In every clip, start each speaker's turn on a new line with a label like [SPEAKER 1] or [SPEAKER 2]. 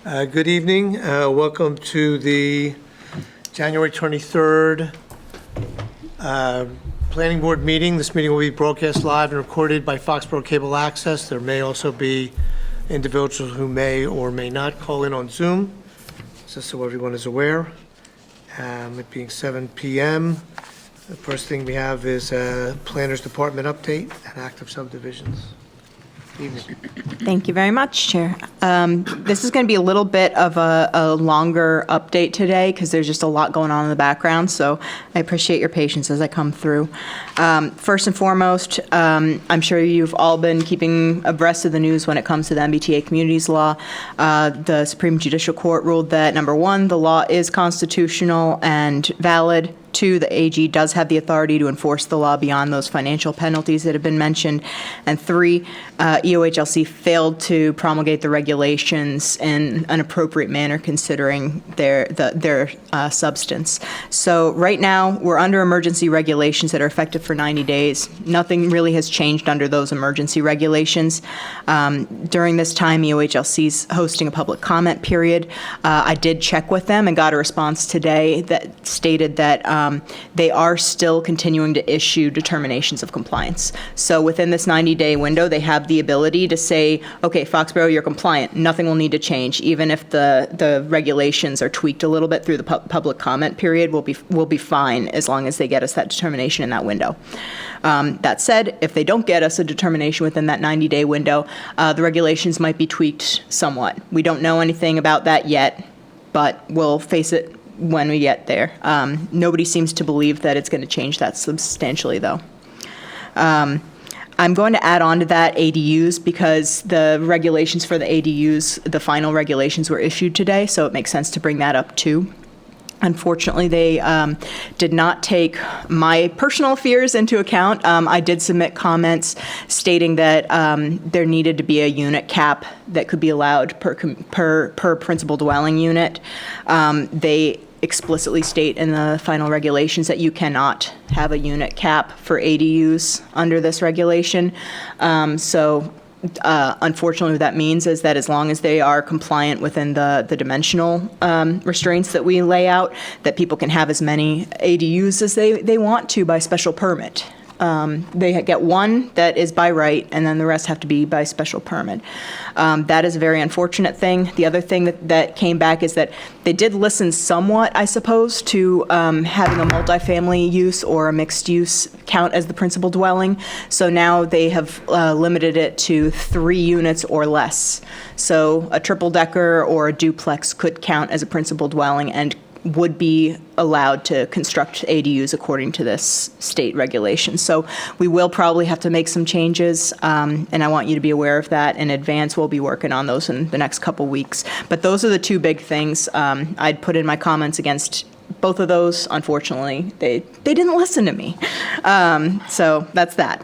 [SPEAKER 1] Good evening. Welcome to the January 23rd Planning Board meeting. This meeting will be broadcast live and recorded by Foxborough Cable Access. There may also be individuals who may or may not call in on Zoom, just so everyone is aware. It being 7 p.m., the first thing we have is Planners Department update and active subdivisions. Evening.
[SPEAKER 2] Thank you very much, Chair. This is going to be a little bit of a longer update today because there's just a lot going on in the background, so I appreciate your patience as I come through. First and foremost, I'm sure you've all been keeping abreast of the news when it comes to the MBTA Communities Law. The Supreme Judicial Court ruled that, number one, the law is constitutional and valid. 2, the AG does have the authority to enforce the law beyond those financial penalties that have been mentioned. And 3, EOHLC failed to promulgate the regulations in an appropriate manner considering their substance. So right now, we're under emergency regulations that are effective for 90 days. Nothing really has changed under those emergency regulations. During this time, EOHLC is hosting a public comment period. I did check with them and got a response today that stated that they are still continuing to issue determinations of compliance. So within this 90-day window, they have the ability to say, okay, Foxborough, you're compliant. Nothing will need to change. Even if the regulations are tweaked a little bit through the public comment period, we'll be fine as long as they get us that determination in that window. That said, if they don't get us a determination within that 90-day window, the regulations might be tweaked somewhat. We don't know anything about that yet, but we'll face it when we get there. Nobody seems to believe that it's going to change that substantially, though. I'm going to add on to that ADUs because the regulations for the ADUs, the final regulations were issued today, so it makes sense to bring that up too. Unfortunately, they did not take my personal fears into account. I did submit comments stating that there needed to be a unit cap that could be allowed per principal dwelling unit. They explicitly state in the final regulations that you cannot have a unit cap for ADUs under this regulation. Unfortunately, what that means is that as long as they are compliant within the dimensional restraints that we lay out, that people can have as many ADUs as they want to by special permit. They get one that is by right, and then the rest have to be by special permit. That is a very unfortunate thing. The other thing that came back is that they did listen somewhat, I suppose, to having a multifamily use or a mixed use count as the principal dwelling. So now they have limited it to 3 units or less. So a triple decker or a duplex could count as a principal dwelling and would be allowed to construct ADUs according to this state regulation. So we will probably have to make some changes, and I want you to be aware of that in advance. We'll be working on those in the next couple weeks. But those are the 2 big things. I'd put in my comments against both of those. Unfortunately, they didn't listen to me. So that's that.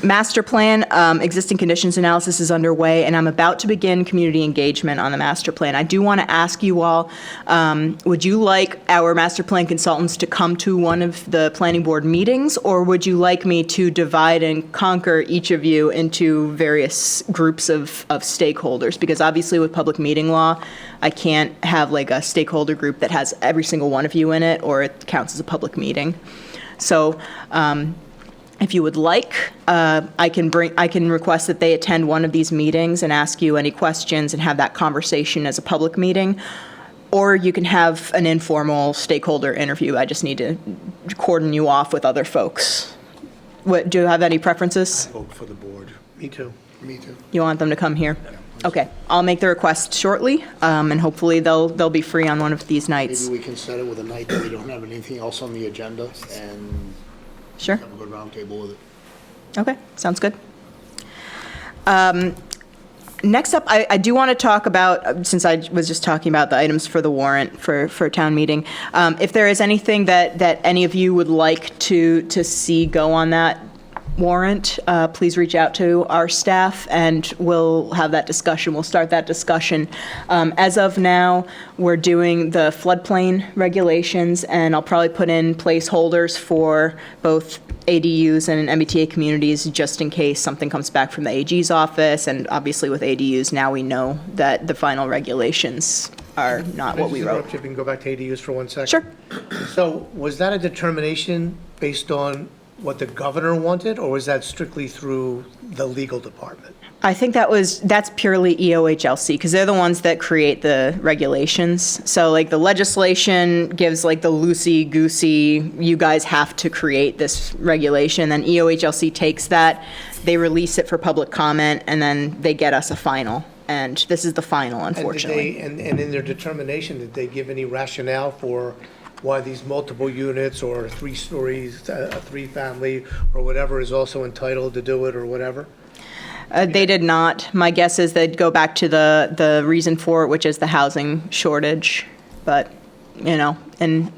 [SPEAKER 2] Master plan, existing conditions analysis is underway, and I'm about to begin community engagement on the master plan. I do want to ask you all, would you like our master plan consultants to come to one of the planning board meetings, or would you like me to divide and conquer each of you into various groups of stakeholders? Because obviously with public meeting law, I can't have like a stakeholder group that has every single one of you in it, or it counts as a public meeting. So, if you would like, I can request that they attend one of these meetings and ask you any questions and have that conversation as a public meeting, or you can have an informal stakeholder interview. I just need to cordon you off with other folks. Do you have any preferences?
[SPEAKER 3] I vote for the board.
[SPEAKER 1] Me too.
[SPEAKER 3] Me too.
[SPEAKER 2] You want them to come here? Okay, I'll make the request shortly, and hopefully they'll be free on one of these nights.
[SPEAKER 3] Maybe we can set it with a night that we don't have anything else on the agenda and
[SPEAKER 2] Sure.
[SPEAKER 3] have a good round table with it.
[SPEAKER 2] Okay, sounds good. Next up, I do want to talk about, since I was just talking about the items for the warrant for town meeting, if there is anything that any of you would like to see go on that warrant, please reach out to our staff and we'll have that discussion. We'll start that discussion. As of now, we're doing the floodplain regulations, and I'll probably put in placeholders for both ADUs and MBTA communities just in case something comes back from the AG's office. And obviously with ADUs, now we know that the final regulations are not what we wrote.
[SPEAKER 1] If you can go back to ADUs for 1 second.
[SPEAKER 2] Sure.
[SPEAKER 1] So was that a determination based on what the governor wanted, or was that strictly through the legal department?
[SPEAKER 2] I think that's purely EOHLC, because they're the ones that create the regulations. So like the legislation gives like the loosey-goosey, you guys have to create this regulation, then EOHLC takes that, they release it for public comment, and then they get us a final. And this is the final, unfortunately.
[SPEAKER 1] And in their determination, did they give any rationale for why these multiple units or 3 stories, a 3-family, or whatever is also entitled to do it, or whatever?
[SPEAKER 2] They did not. My guess is they'd go back to the reason for it, which is the housing shortage. But, and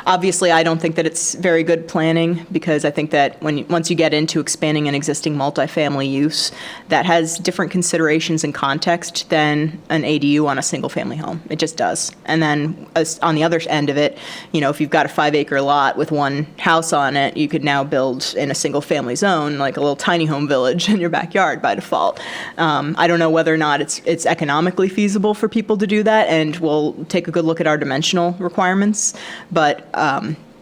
[SPEAKER 2] obviously I don't think that it's very good planning, because I think that once you get into expanding an existing multifamily use, that has different considerations and context than an ADU on a single-family home. It just does. And then on the other end of it, if you've got a 5-acre lot with 1 house on it, you could now build in a single-family zone, like a little tiny home village in your backyard by default. I don't know whether or not it's economically feasible for people to do that, and we'll take a good look at our dimensional requirements. But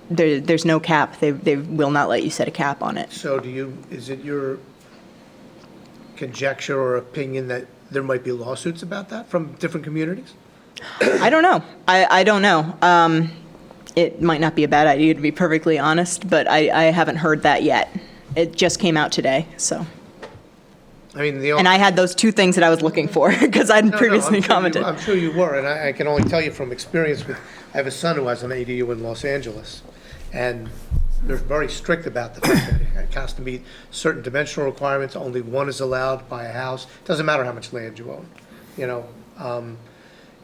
[SPEAKER 2] there's no cap. They will not let you set a cap on it.
[SPEAKER 1] So is it your conjecture or opinion that there might be lawsuits about that from different communities?
[SPEAKER 2] I don't know. I don't know. It might not be a bad idea, to be perfectly honest, but I haven't heard that yet. It just came out today, so.
[SPEAKER 1] I mean,
[SPEAKER 2] and I had those 2 things that I was looking for, because I'd previously commented.
[SPEAKER 1] I'm sure you were, and I can only tell you from experience I have a son who has an ADU in Los Angeles, and they're very strict about the fact that it has to meet certain dimensional requirements. Only 1 is allowed by a house. Doesn't matter how much land you own,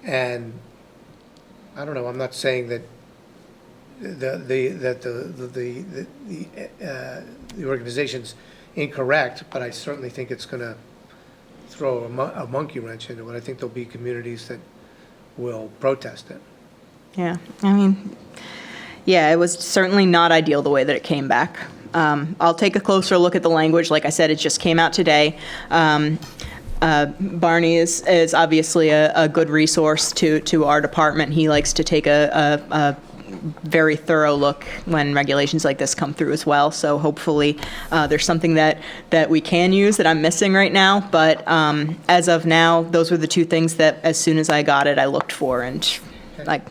[SPEAKER 1] and I don't know. I'm not saying that the organization's incorrect, but I certainly think it's going to throw a monkey wrench into it. I think there'll be communities that will protest it.
[SPEAKER 2] Yeah, I mean, it was certainly not ideal the way that it came back. I'll take a closer look at the language. Like I said, it just came out today. Barney is obviously a good resource to our department. He likes to take a very thorough look when regulations like this come through as well. So hopefully there's something that we can use that I'm missing right now. But as of now, those were the 2 things that as soon as I got it, I looked for. And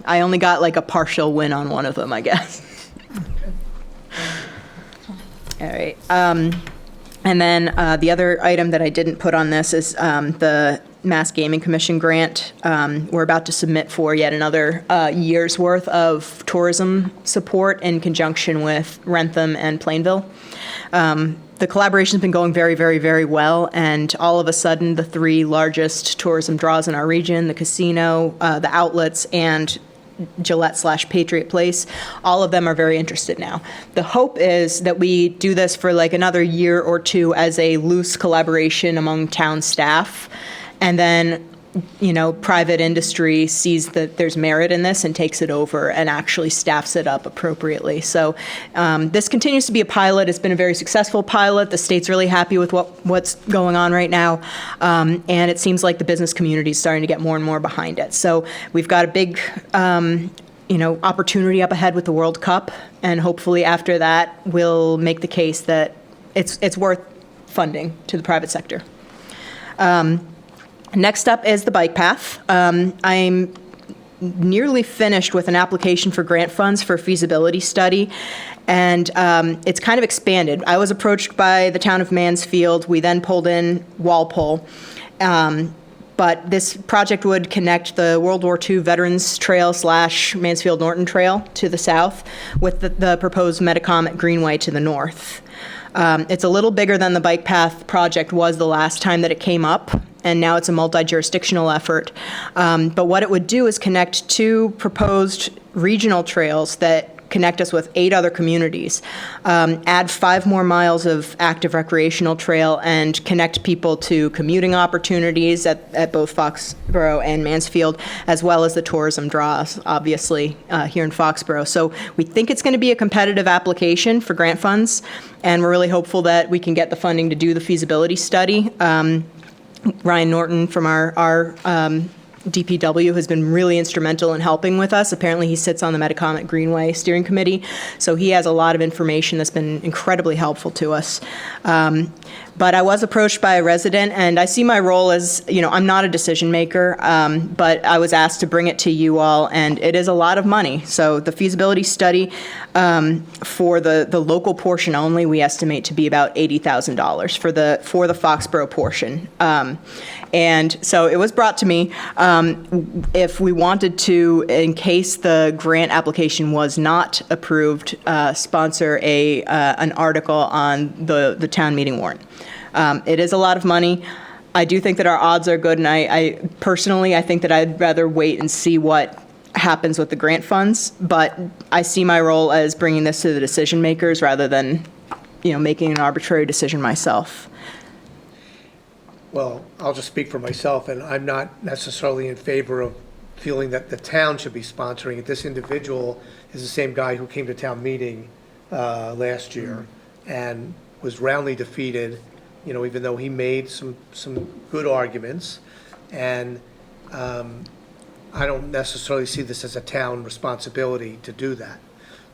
[SPEAKER 2] I only got like a partial win on one of them, I guess. All right. And then the other item that I didn't put on this is the Mass Gaming Commission grant. We're about to submit for yet another year's worth of tourism support in conjunction with Rentham and Plainville. The collaboration's been going very, very, very well, and all of a sudden, the 3 largest tourism draws in our region, the casino, the outlets, and Gillette/Patriot Place, all of them are very interested now. The hope is that we do this for like another year or 2 as a loose collaboration among town staff, and then private industry sees that there's merit in this and takes it over and actually staffs it up appropriately. So this continues to be a pilot. It's been a very successful pilot. The state's really happy with what's going on right now. And it seems like the business community is starting to get more and more behind it. So we've got a big opportunity up ahead with the World Cup. And hopefully after that, we'll make the case that it's worth funding to the private sector. Next up is the bike path. I'm nearly finished with an application for grant funds for a feasibility study, and it's kind of expanded. I was approached by the town of Mansfield. We then pulled in Walpole. But this project would connect the World War II Veterans Trail / Mansfield Norton Trail to the south with the proposed Metacomet Greenway to the north. It's a little bigger than the bike path project was the last time that it came up, and now it's a multi-jurisdictional effort. But what it would do is connect 2 proposed regional trails that connect us with 8 other communities, add 5 more miles of active recreational trail, and connect people to commuting opportunities at both Foxborough and Mansfield, as well as the tourism draws, obviously, here in Foxborough. So we think it's going to be a competitive application for grant funds, and we're really hopeful that we can get the funding to do the feasibility study. Ryan Norton from our DPW has been really instrumental in helping with us. Apparently, he sits on the Metacomet Greenway Steering Committee, so he has a lot of information that's been incredibly helpful to us. But I was approached by a resident, and I see my role as, I'm not a decision maker, but I was asked to bring it to you all, and it is a lot of money. So the feasibility study for the local portion only, we estimate to be about $80,000 for the Foxborough portion. And so it was brought to me if we wanted to, in case the grant application was not approved, sponsor an article on the town meeting warrant. It is a lot of money. I do think that our odds are good, and I personally, I think that I'd rather wait and see what happens with the grant funds, but I see my role as bringing this to the decision makers rather than, making an arbitrary decision myself.
[SPEAKER 1] Well, I'll just speak for myself, and I'm not necessarily in favor of feeling that the town should be sponsoring it. This individual is the same guy who came to town meeting last year and was roundly defeated, even though he made some good arguments. And I don't necessarily see this as a town responsibility to do that.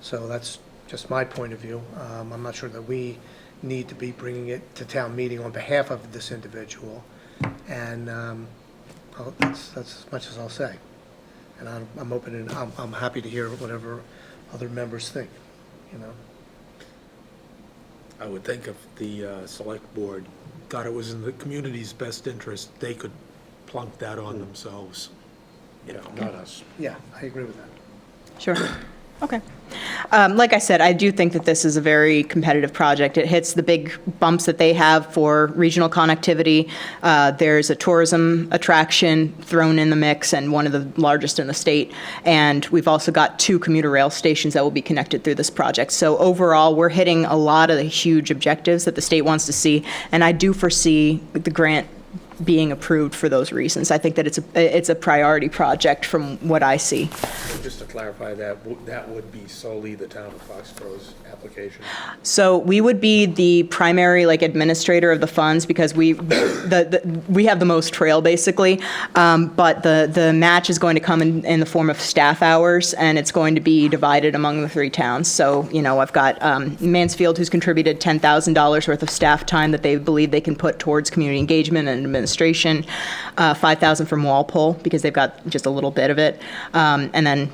[SPEAKER 1] So that's just my point of view. I'm not sure that we need to be bringing it to town meeting on behalf of this individual. And that's as much as I'll say. And I'm open and I'm happy to hear whatever other members think,
[SPEAKER 4] I would think if the select board thought it was in the community's best interest, they could plunk that on themselves, not us.
[SPEAKER 1] Yeah, I agree with that.
[SPEAKER 2] Sure. Okay. Like I said, I do think that this is a very competitive project. It hits the big bumps that they have for regional connectivity. There's a tourism attraction thrown in the mix, and one of the largest in the state. And we've also got 2 commuter rail stations that will be connected through this project. So overall, we're hitting a lot of the huge objectives that the state wants to see. And I do foresee the grant being approved for those reasons. I think that it's a priority project from what I see.
[SPEAKER 4] Just to clarify that would be solely the town of Foxborough's application?
[SPEAKER 2] So we would be the primary administrator of the funds because we have the most trail basically, but the match is going to come in the form of staff hours, and it's going to be divided among the 3 towns. So I've got Mansfield, who's contributed $10,000 worth of staff time that they believe they can put towards community engagement and administration, $5,000 from Walpole because they've got just a little bit of it, and then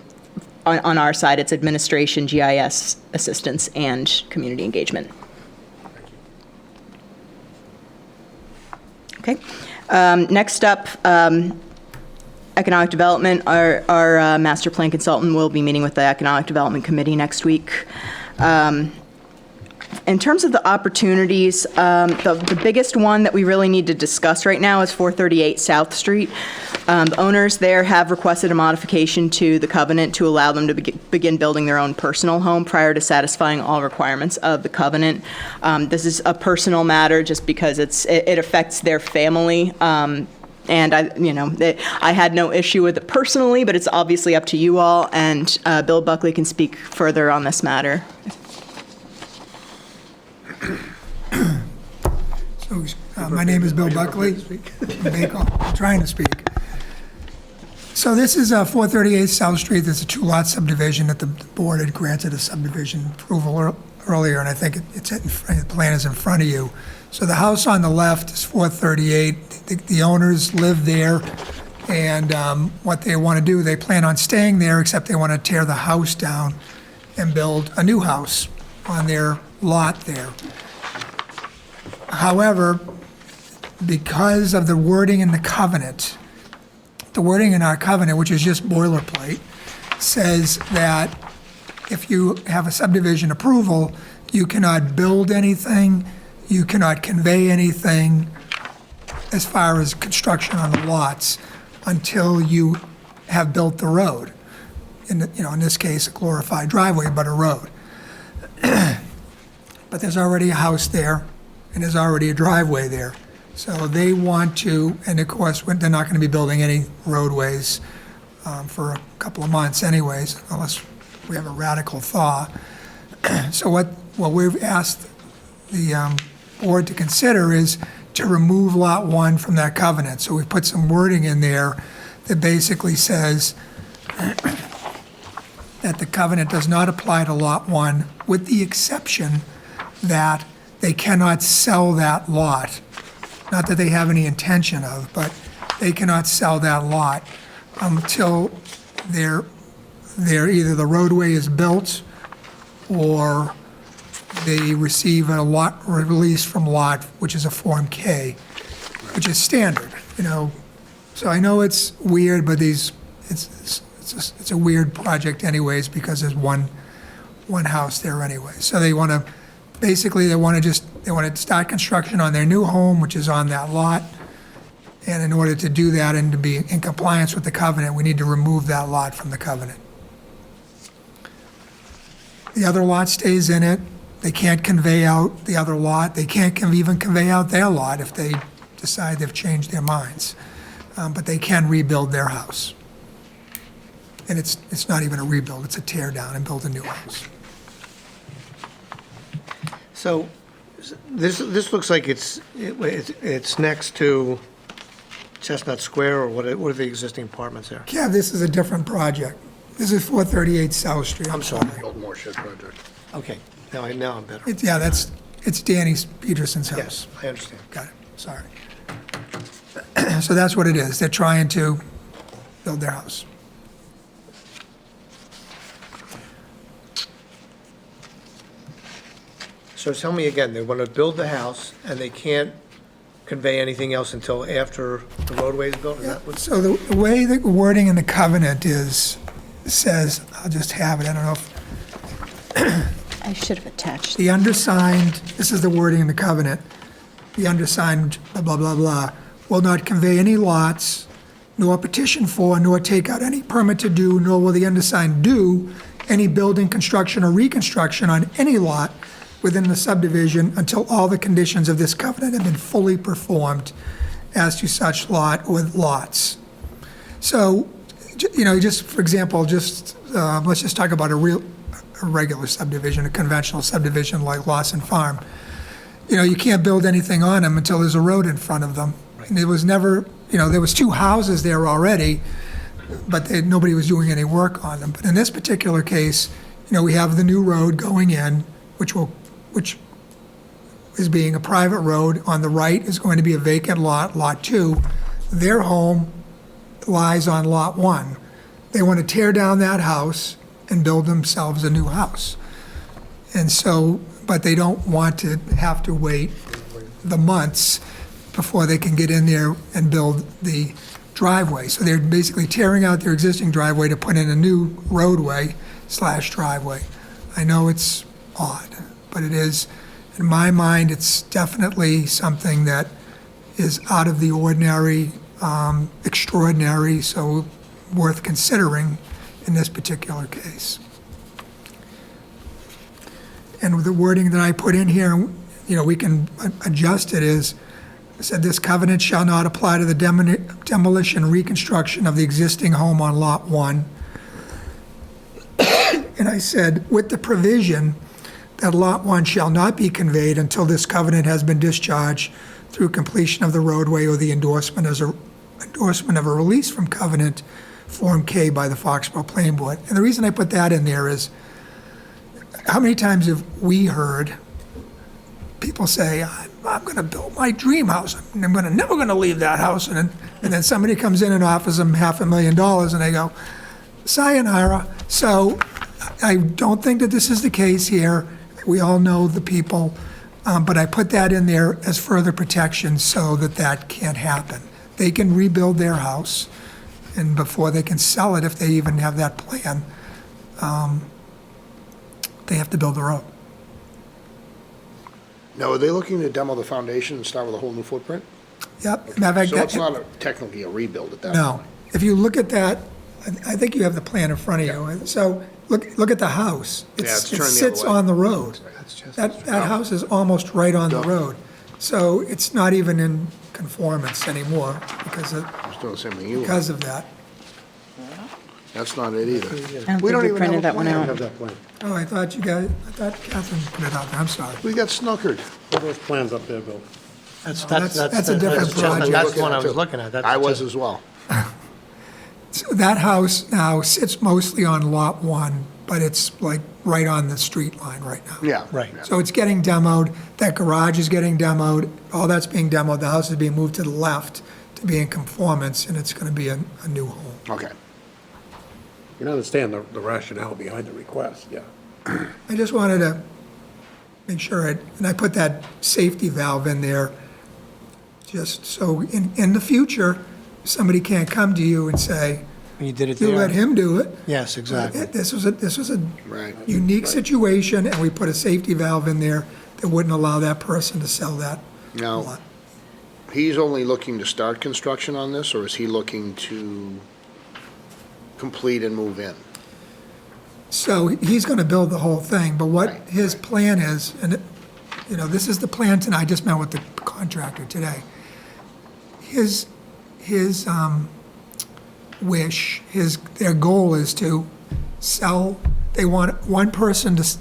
[SPEAKER 2] on our side, it's administration, GIS assistance, and community engagement. Okay. Next up, economic development. Our master plan consultant will be meeting with the Economic Development Committee next week. In terms of the opportunities, the biggest one that we really need to discuss right now is 438 South Street. The owners there have requested a modification to the covenant to allow them to begin building their own personal home prior to satisfying all requirements of the covenant. This is a personal matter just because it affects their family. And I had no issue with it personally, but it's obviously up to you all. And Bill Buckley can speak further on this matter.
[SPEAKER 5] So, my name is Bill Buckley. I'm trying to speak. So this is 438 South Street. There's a 2-lot subdivision that the board had granted a subdivision approval earlier, and I think the plan is in front of you. So the house on the left is 438. The owners live there, and what they want to do, they plan on staying there, except they want to tear the house down and build a new house on their lot there. However, because of the wording in the covenant, the wording in our covenant, which is just boilerplate, says that if you have a subdivision approval, you cannot build anything, you cannot convey anything as far as construction on the lots until you have built the road. in this case, a glorified driveway, but a road. But there's already a house there, and there's already a driveway there. So they want to, and of course, they're not going to be building any roadways for a couple of months anyways, unless we have a radical thaw. So what we've asked the board to consider is to remove Lot 1 from that covenant. So we put some wording in there that basically says that the covenant does not apply to Lot 1, with the exception that they cannot sell that lot. Not that they have any intention of, but they cannot sell that lot until either the roadway is built or they receive a lot release from lot, which is a Form K, which is standard, So I know it's weird, but it's a weird project anyways, because there's one house there anyway. So they want to start construction on their new home, which is on that lot. And in order to do that and to be in compliance with the covenant, we need to remove that lot from the covenant. The other lot stays in it. They can't convey out the other lot. They can't even convey out their lot if they decide they've changed their minds. But they can rebuild their house. And it's not even a rebuild, it's a tear down and build a new house.
[SPEAKER 1] So this looks like it's next to Chestnut Square, or what are the existing apartments there?
[SPEAKER 5] Yeah, this is a different project. This is 438 South Street.
[SPEAKER 1] I'm sorry.
[SPEAKER 3] Biltmore Shed project.
[SPEAKER 1] Okay, now I'm better.
[SPEAKER 5] It's Danny Peterson's house.
[SPEAKER 1] Yes, I understand.
[SPEAKER 5] Got it, sorry. So that's what it is. They're trying to build their house.
[SPEAKER 1] So tell me again, they want to build the house, and they can't convey anything else until after the roadway is built? Is that what's?
[SPEAKER 5] So the way the wording in the covenant says, I'll just have it, I don't know if
[SPEAKER 2] I should have attached.
[SPEAKER 5] the undersigned, this is the wording in the covenant, the undersigned, blah, blah, blah, blah, will not convey any lots, nor petition for, nor take out any permit to do, nor will the undersigned do any building, construction, or reconstruction on any lot within the subdivision until all the conditions of this covenant have been fully performed as to such lot with lots. So, just for example, let's just talk about a regular subdivision, a conventional subdivision like Lawson Farm. You can't build anything on them until there's a road in front of them. And it was never, there was 2 houses there already, but nobody was doing any work on them. But in this particular case, we have the new road going in, which is being a private road. On the right is going to be a vacant lot, Lot 2. Their home lies on Lot 1. They want to tear down that house and build themselves a new house. And so, but they don't want to have to wait the months before they can get in there and build the driveway. So they're basically tearing out their existing driveway to put in a new roadway/driveway. I know it's odd, but it is, in my mind, it's definitely something that is out of the ordinary, extraordinary, so worth considering in this particular case. And with the wording that I put in here, we can adjust it, is, I said, this covenant shall not apply to the demolition and reconstruction of the existing home on Lot 1. And I said, with the provision that Lot 1 shall not be conveyed until this covenant has been discharged through completion of the roadway or the endorsement of a release from covenant, Form K, by the Foxborough Planning Board. And the reason I put that in there is, how many times have we heard people say, I'm going to build my dream house, and I'm never going to leave that house, and then somebody comes in and offers them $500,000, and they go, sayonara. So I don't think that this is the case here. We all know the people, but I put that in there as further protection so that can't happen. They can rebuild their house, and before they can sell it, if they even have that plan, they have to build the road.
[SPEAKER 3] Now, are they looking to demo the foundation and start with a whole new footprint?
[SPEAKER 5] Yep. Matter of
[SPEAKER 3] So
[SPEAKER 5] fact,
[SPEAKER 3] it's not technically a rebuild at that point?
[SPEAKER 5] no. If you look at that I think you have the plan in front of you. And so, look at the house.
[SPEAKER 3] it's
[SPEAKER 5] It
[SPEAKER 3] turned the
[SPEAKER 5] sits
[SPEAKER 3] other way.
[SPEAKER 5] on the road. That house is almost right on the road. So it's not even in conformance anymore because of,
[SPEAKER 3] I was doing the same thing you were.
[SPEAKER 5] because of that.
[SPEAKER 3] That's not it either.
[SPEAKER 2] I don't
[SPEAKER 3] We
[SPEAKER 2] think
[SPEAKER 3] don't
[SPEAKER 2] we
[SPEAKER 3] even have
[SPEAKER 2] printed
[SPEAKER 3] a
[SPEAKER 2] that one
[SPEAKER 3] plan.
[SPEAKER 2] out.
[SPEAKER 6] that plan.
[SPEAKER 5] Oh, I thought Catherine put it out there, I'm sorry.
[SPEAKER 3] We got snookered.
[SPEAKER 6] All those plans up there, Bill.
[SPEAKER 1] That's
[SPEAKER 5] a different
[SPEAKER 1] Chestnut.
[SPEAKER 5] project.
[SPEAKER 1] That's the one I was looking at. That's
[SPEAKER 3] I was
[SPEAKER 1] Chestnut.
[SPEAKER 3] as well.
[SPEAKER 5] So that house now sits mostly on Lot 1, but it's like right on the street line right now.
[SPEAKER 3] Yeah.
[SPEAKER 1] Right.
[SPEAKER 3] yeah.
[SPEAKER 5] So it's getting demoed, that garage is getting demoed, all that's being demoed, the house is being moved to the left to be in conformance, and it's gonna be a new home.
[SPEAKER 3] Okay.
[SPEAKER 6] You can understand the rationale behind the request, yeah.
[SPEAKER 5] I just wanted to make sure, and I put that safety valve in there, just so in the future, somebody can't come to you and say,
[SPEAKER 1] When you did it
[SPEAKER 5] you
[SPEAKER 1] there.
[SPEAKER 5] let him do it.
[SPEAKER 1] Yes, exactly.
[SPEAKER 5] This was a
[SPEAKER 3] Right.
[SPEAKER 5] unique situation, and we put a safety valve in there that wouldn't allow that person to sell that
[SPEAKER 3] Now,
[SPEAKER 5] lot.
[SPEAKER 3] he's only looking to start construction on this, or is he looking to complete and move in?
[SPEAKER 5] So he's gonna build the whole thing, but what
[SPEAKER 3] Right,
[SPEAKER 5] his plan is, and, this is the plan tonight, I just met with the contractor today. His wish, their goal is to sell, they want one person to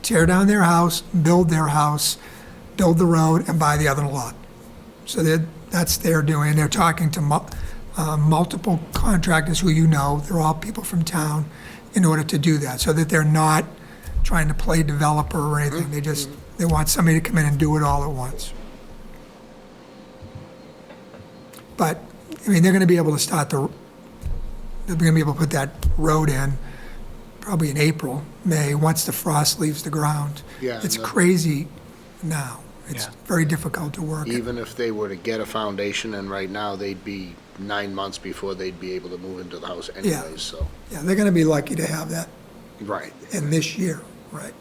[SPEAKER 5] tear down their house, build the road, and buy the other lot. So that's they're doing, they're talking to multiple contractors who they're all people from town, in order to do that, so that they're not trying to play developer or anything, they want somebody to come in and do it all at once. But, they're gonna be able to they're gonna be able to put that road in probably in April, May, once the frost leaves the ground.
[SPEAKER 3] Yeah,
[SPEAKER 5] It's
[SPEAKER 3] and the-
[SPEAKER 5] crazy now. It's
[SPEAKER 1] Yeah.
[SPEAKER 5] very difficult to work.
[SPEAKER 3] Even if they were to get a foundation, and right now, they'd be 9 months before they'd be able to move into the house anyways, so.
[SPEAKER 5] Yeah, they're gonna be lucky to have that
[SPEAKER 3] Right.
[SPEAKER 5] in this year, right?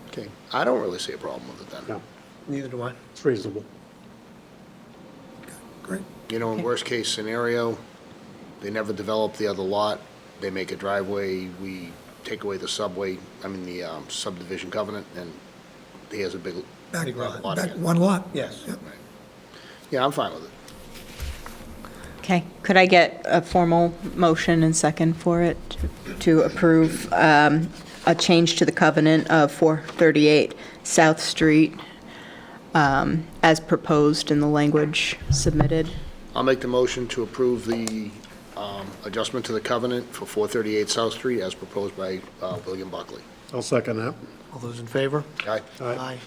[SPEAKER 3] Okay. I don't really see a problem with it then.
[SPEAKER 6] No,
[SPEAKER 1] Neither do I.
[SPEAKER 6] it's reasonable.
[SPEAKER 5] Great.
[SPEAKER 3] In worst case scenario, they never develop the other lot, they make a driveway, we take away the subdivision covenant, and he has a big
[SPEAKER 5] Back,
[SPEAKER 3] lot
[SPEAKER 5] back
[SPEAKER 3] again.
[SPEAKER 5] one lot.
[SPEAKER 1] Yes.
[SPEAKER 5] Yep.
[SPEAKER 3] Yeah, I'm fine with it.
[SPEAKER 2] Okay, could I get a formal motion and second for it to approve a change to the covenant of 438 South Street as proposed in the language submitted?
[SPEAKER 3] I'll make the motion to approve the adjustment to the covenant for 438 South Street as proposed by William Buckley.
[SPEAKER 6] I'll second that.
[SPEAKER 1] All those in favor?
[SPEAKER 3] Aye.
[SPEAKER 1] Aye.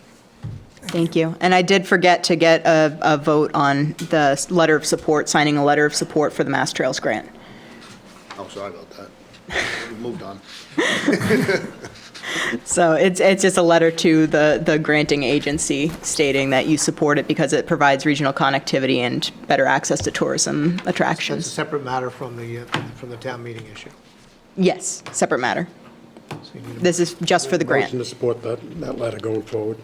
[SPEAKER 2] Thank you. And I did forget to get a vote on the letter of support, signing a letter of support for the Mass Trails grant.
[SPEAKER 3] Oh, sorry about that. We moved on.
[SPEAKER 2] So it's just a letter to the granting agency stating that you support it because it provides regional connectivity and better access to tourism
[SPEAKER 1] It's a
[SPEAKER 2] attractions.
[SPEAKER 1] separate matter from the town meeting issue.
[SPEAKER 2] Yes, separate matter.
[SPEAKER 1] So you need
[SPEAKER 2] This is just for the
[SPEAKER 6] Motion
[SPEAKER 2] grant.
[SPEAKER 6] to support that letter going forward.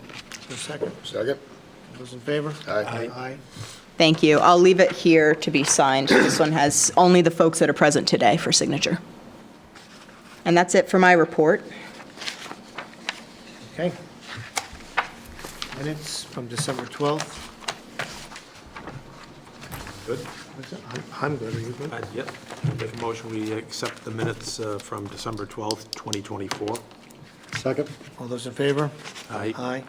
[SPEAKER 1] a second.
[SPEAKER 3] Second?
[SPEAKER 1] All those in favor?
[SPEAKER 3] Aye.
[SPEAKER 1] Aye.
[SPEAKER 2] Thank you. I'll leave it here to be signed. This one has only the folks that are present today for signature. And that's it for my report.
[SPEAKER 1] Okay. Minutes from December 12th.
[SPEAKER 4] Good?
[SPEAKER 1] I'm good, are you good?
[SPEAKER 4] Yep. Make a motion, we accept the minutes from December 12th, 2024.
[SPEAKER 6] Second?
[SPEAKER 1] All those in favor?
[SPEAKER 4] Aye.
[SPEAKER 1] Aye.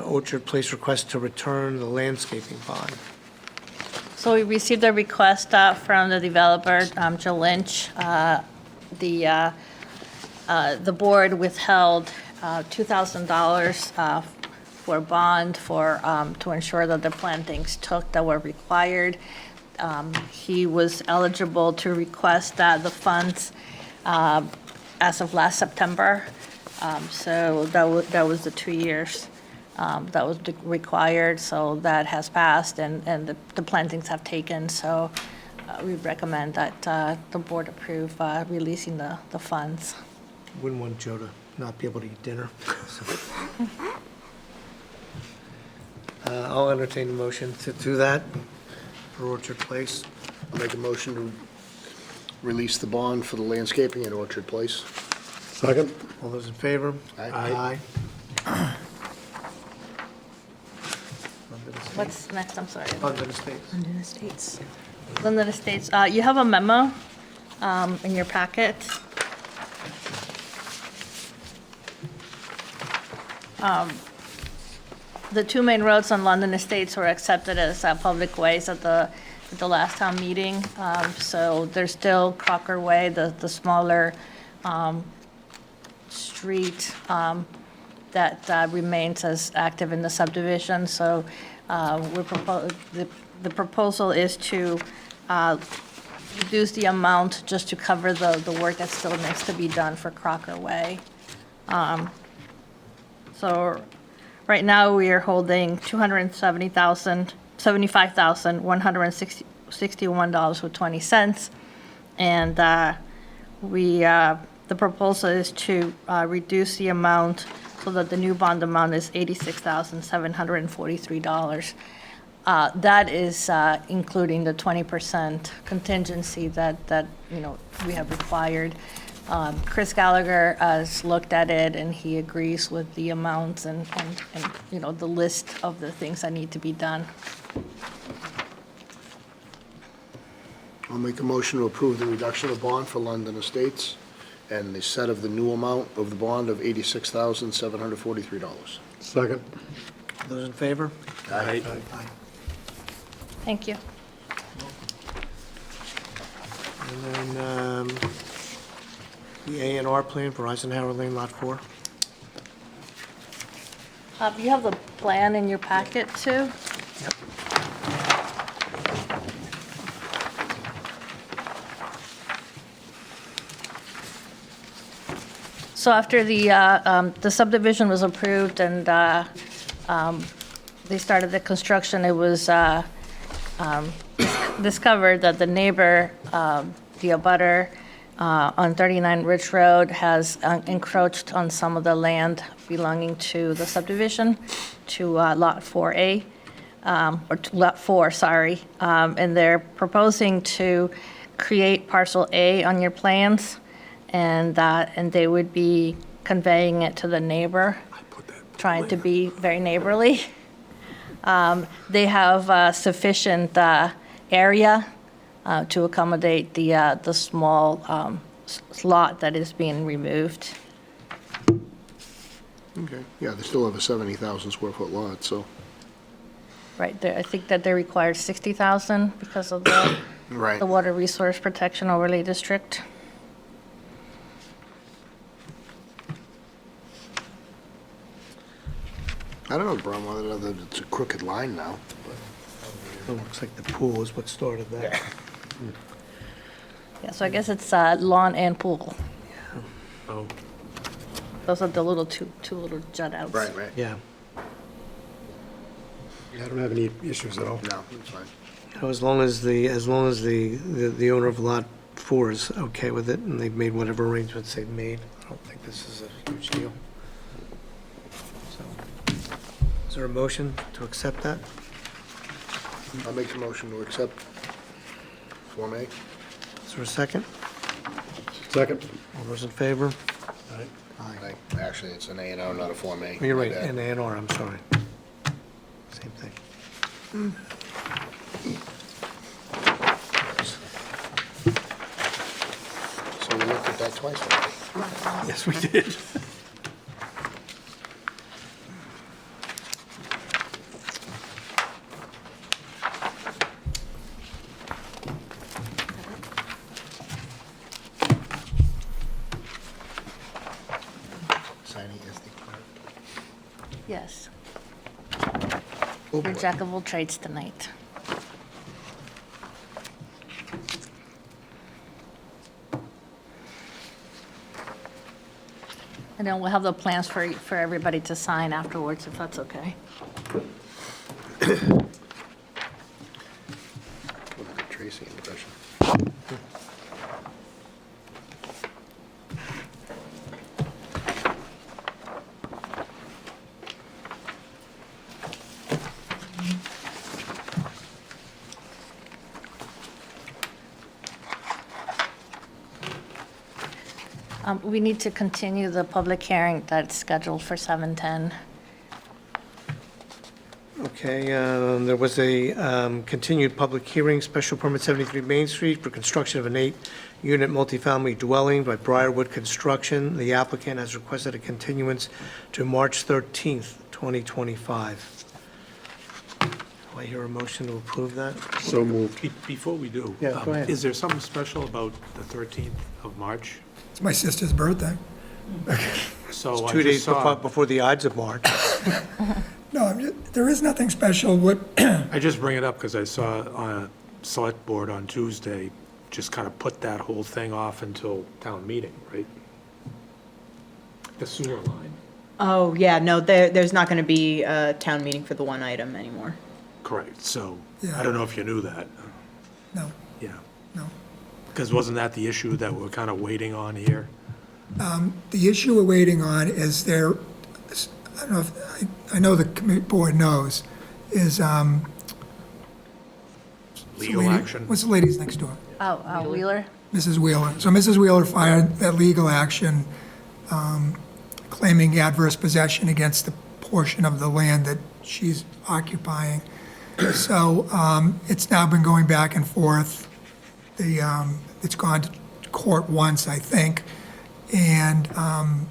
[SPEAKER 1] Orchard Place request to return the landscaping bond.
[SPEAKER 7] So we received a request from the developer, Joe Lynch. The board withheld $2,000 for a bond to ensure that the plantings took that were required. He was eligible to request the funds as of last September. So that was the 2 years that was required, so that has passed, and the plantings have taken, so we recommend that the board approve releasing the funds.
[SPEAKER 1] Wouldn't want Joe to not be able to eat dinner. I'll entertain a motion to do that for Orchard Place.
[SPEAKER 3] I'll make a motion to release the bond for the landscaping at Orchard Place.
[SPEAKER 6] Second?
[SPEAKER 1] All those in favor?
[SPEAKER 3] Aye.
[SPEAKER 7] What's next? I'm sorry.
[SPEAKER 1] London Estates.
[SPEAKER 2] London Estates.
[SPEAKER 7] London Estates, you have a memo in your packet. The two main roads on London Estates were accepted as public ways at the last town meeting. So there's still Crocker Way, the smaller street that remains as active in the subdivision. So the proposal is to reduce the amount just to cover the work that still needs to be done for Crocker Way. So right now, we are holding $275,161.20. And the proposal is to reduce the amount so that the new bond amount is $86,743. That is including the 20% contingency that we have required. Chris Gallagher has looked at it, and he agrees with the amounts and the list of the things that need to be done.
[SPEAKER 3] I'll make a motion to approve the reduction of bond for London Estates and the set of the new amount of the bond of $86,743.
[SPEAKER 6] Second?
[SPEAKER 1] Those in favor?
[SPEAKER 3] Aye.
[SPEAKER 7] Thank you.
[SPEAKER 1] And then the A&R plan for Eisenhauer Lane, Lot 4.
[SPEAKER 7] You have the plan in your packet, too? So after the subdivision was approved and they started the construction, it was discovered that the neighbor, the abutter on 39 Ridge Road, has encroached on some of the land belonging to the subdivision, to Lot 4A, or to Lot 4, sorry. And they're proposing to create Parcel A on your plans, and they would be conveying it to the neighbor, trying to be very neighborly. They have sufficient area to accommodate the small lot that is being removed.
[SPEAKER 3] Okay. Yeah, they still have a 70,000 square foot lot, so.
[SPEAKER 7] Right, I think that they require 60,000 because of the
[SPEAKER 3] Right.
[SPEAKER 7] the Water Resource Protection Overlay District.
[SPEAKER 3] I don't know, Brom, whether it's a crooked line now.
[SPEAKER 1] It looks like the pool is what started that.
[SPEAKER 7] Yeah, so I guess it's lawn and pool.
[SPEAKER 6] Oh.
[SPEAKER 7] Those are the little two little jut outs.
[SPEAKER 3] Right.
[SPEAKER 1] Yeah.
[SPEAKER 6] Yeah, I don't have any issues at all.
[SPEAKER 3] No, it's fine.
[SPEAKER 1] As long as the owner of Lot 4 is okay with it, and they've made whatever arrangements they've made, I don't think this is a huge deal. So, is there a motion to accept that?
[SPEAKER 3] I'll make the motion to accept Form A.
[SPEAKER 1] Is there a second?
[SPEAKER 6] Second?
[SPEAKER 1] All those in favor?
[SPEAKER 6] Aye.
[SPEAKER 3] Aye. Actually, it's an A and R, not a Form A.
[SPEAKER 1] Oh, you're
[SPEAKER 3] My
[SPEAKER 1] right,
[SPEAKER 3] bad.
[SPEAKER 1] and A&R, I'm sorry. Same thing.
[SPEAKER 3] So we looked at that twice already.
[SPEAKER 1] Yes, we did.
[SPEAKER 3] Signing is the clerk.
[SPEAKER 7] Yes,
[SPEAKER 3] Oh,
[SPEAKER 7] you're
[SPEAKER 3] boy.
[SPEAKER 7] jack of all trades tonight. And then we'll have the plans for everybody to sign afterwards, if that's okay.
[SPEAKER 3] Look at Tracy impression.
[SPEAKER 7] We need to continue the public hearing that's scheduled for 7:10.
[SPEAKER 1] Okay, there was a continued public hearing, special permit 73 Main Street for construction of an 8-unit multifamily dwelling by Briarwood Construction. The applicant has requested a continuance to March 13th, 2025. Do I hear a motion to approve that?
[SPEAKER 6] So moved.
[SPEAKER 4] Before we do.
[SPEAKER 1] Yeah, go ahead.
[SPEAKER 4] Is there something special about the 13th of March?
[SPEAKER 5] It's my sister's birthday.
[SPEAKER 4] So I
[SPEAKER 1] 2
[SPEAKER 4] just
[SPEAKER 1] days
[SPEAKER 4] saw,
[SPEAKER 1] before the Ides of March.
[SPEAKER 5] No, there is nothing special. What,
[SPEAKER 4] I just bring it up because I saw on a select board on Tuesday, just kind of put that whole thing off until town meeting, right? The sewer line.
[SPEAKER 2] Oh, yeah, no, there's not going to be a town meeting for the one item anymore.
[SPEAKER 4] Correct, so
[SPEAKER 5] Yeah.
[SPEAKER 4] I don't know if you knew that.
[SPEAKER 5] no,
[SPEAKER 4] Yeah,
[SPEAKER 5] no.
[SPEAKER 4] because wasn't that the issue that we're kind of waiting on here?
[SPEAKER 5] The issue we're waiting on is there, I don't know if, I know the board knows, is,
[SPEAKER 4] Legal
[SPEAKER 5] lady-
[SPEAKER 4] action?
[SPEAKER 5] What's the lady's next door?
[SPEAKER 7] Wheeler?
[SPEAKER 5] Mrs. Wheeler. So Mrs. Wheeler fired that legal action claiming adverse possession against the portion of the land that she's occupying. So it's now been going back and forth. It's gone to court once, I think, and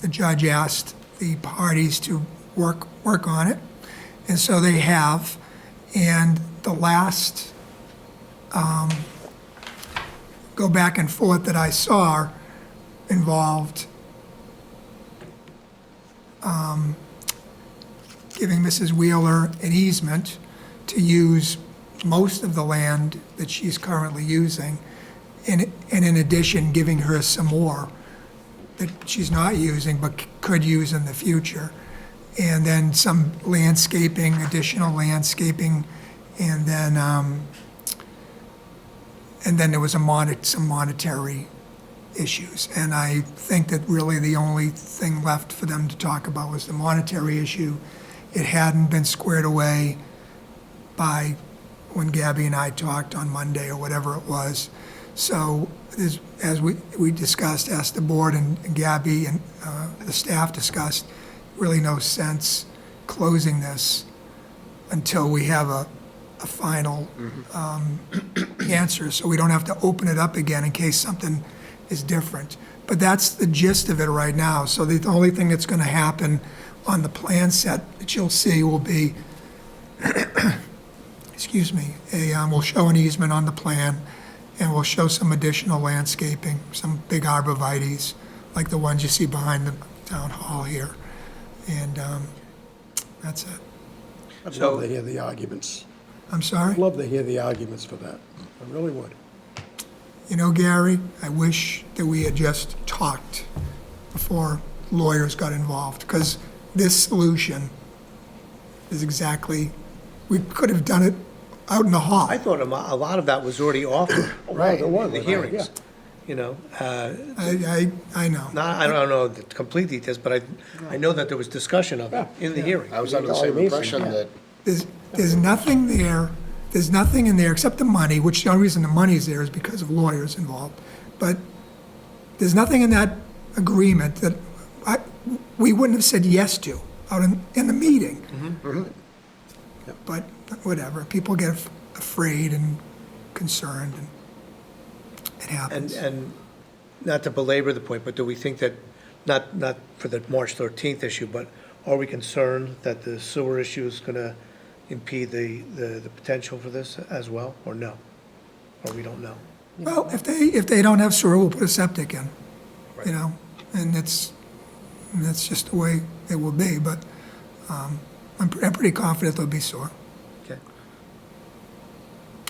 [SPEAKER 5] the judge asked the parties to work on it, and so they have. And the last go back and forth that I saw involved giving Mrs. Wheeler an easement to use most of the land that she's currently using, and in addition, giving her some more that she's not using but could use in the future. And then some landscaping, additional landscaping, and then there was some monetary issues. And I think that really the only thing left for them to talk about was the monetary issue. It hadn't been squared away by when Gabby and I talked on Monday or whatever it was. So as we discussed, asked the board and Gabby and the staff discussed, really no sense closing this until we have a final answer, so we don't have to open it up again in case something is different. But that's the gist of it right now. So the only thing that's going to happen on the plan set that you'll see will be, excuse me, we'll show an easement on the plan, and we'll show some additional landscaping, some big arborvitaes, like the ones you see behind the town hall here. And that's it.
[SPEAKER 6] I'd love to hear the arguments.
[SPEAKER 5] I'm sorry?
[SPEAKER 6] I'd love to hear the arguments for that. I really would.
[SPEAKER 5] You know, Gary, I wish that we had just talked before lawyers got involved, because this solution is exactly, we could have done it out in the hall.
[SPEAKER 1] I thought a lot of that was already offered.
[SPEAKER 6] Right, it was,
[SPEAKER 1] in the
[SPEAKER 6] yeah.
[SPEAKER 1] hearings, you know.
[SPEAKER 5] I know.
[SPEAKER 1] I don't know the complete details, but I know that there was discussion of it in the hearing.
[SPEAKER 3] I was under the same impression that
[SPEAKER 5] There's nothing there, there's nothing in there except the money, which the only reason the money's there is because of lawyers involved. But there's nothing in that agreement that we wouldn't have said yes to out in the meeting. But whatever, people get afraid and concerned, and it happens.
[SPEAKER 1] And not to belabor the point, but do we think that, not for the March 13th issue, but are we concerned that the sewer issue is going to impede the potential for this as well, or no? Or we don't know?
[SPEAKER 5] Well, if they don't have sewer, we'll put a septic in, you know, and that's just the way it will be, but I'm pretty confident there'll be sewer.
[SPEAKER 1] Okay.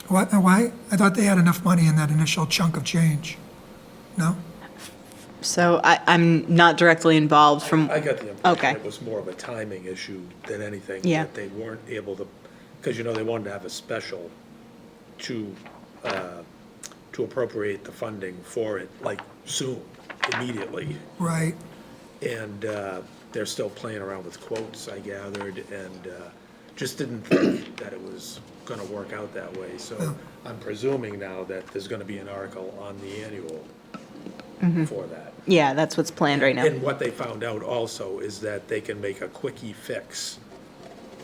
[SPEAKER 5] Why? I thought they had enough money in that initial chunk of change. No?
[SPEAKER 2] So I'm not directly involved from,
[SPEAKER 4] I got the
[SPEAKER 2] Okay.
[SPEAKER 4] impression it was more of a timing issue than anything.
[SPEAKER 2] Yeah.
[SPEAKER 4] That they weren't able to, because, they wanted to have a special to appropriate the funding for it, like, soon, immediately.
[SPEAKER 5] Right.
[SPEAKER 4] And they're still playing around with quotes, I gathered, and just didn't think that it was going to work out that way. So I'm presuming now that there's going to be an article on the annual for that.
[SPEAKER 2] Yeah, that's what's planned right now.
[SPEAKER 4] And what they found out also is that they can make a quickie fix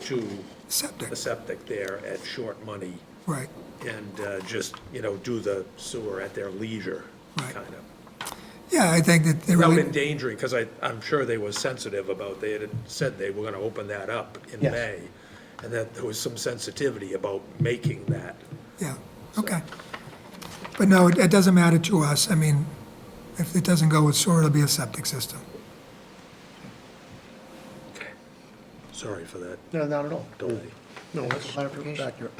[SPEAKER 4] to
[SPEAKER 5] Septic,
[SPEAKER 4] the septic there at short money
[SPEAKER 5] right.
[SPEAKER 4] and just, do the sewer at their leisure,
[SPEAKER 5] Right.
[SPEAKER 4] kind of.
[SPEAKER 5] Yeah, I think that they
[SPEAKER 4] Without
[SPEAKER 5] really,
[SPEAKER 4] endangering, because I'm sure they were sensitive about, they had said they were going to open that up in
[SPEAKER 1] Yes.
[SPEAKER 4] May, and that there was some sensitivity about making that.
[SPEAKER 5] yeah, okay. But no, it doesn't matter to us. I mean, if it doesn't go with sewer, it'll be a septic system.
[SPEAKER 4] Sorry for that
[SPEAKER 1] No, not at all.
[SPEAKER 4] delay.
[SPEAKER 1] No, that's clarification.
[SPEAKER 6] Accurate.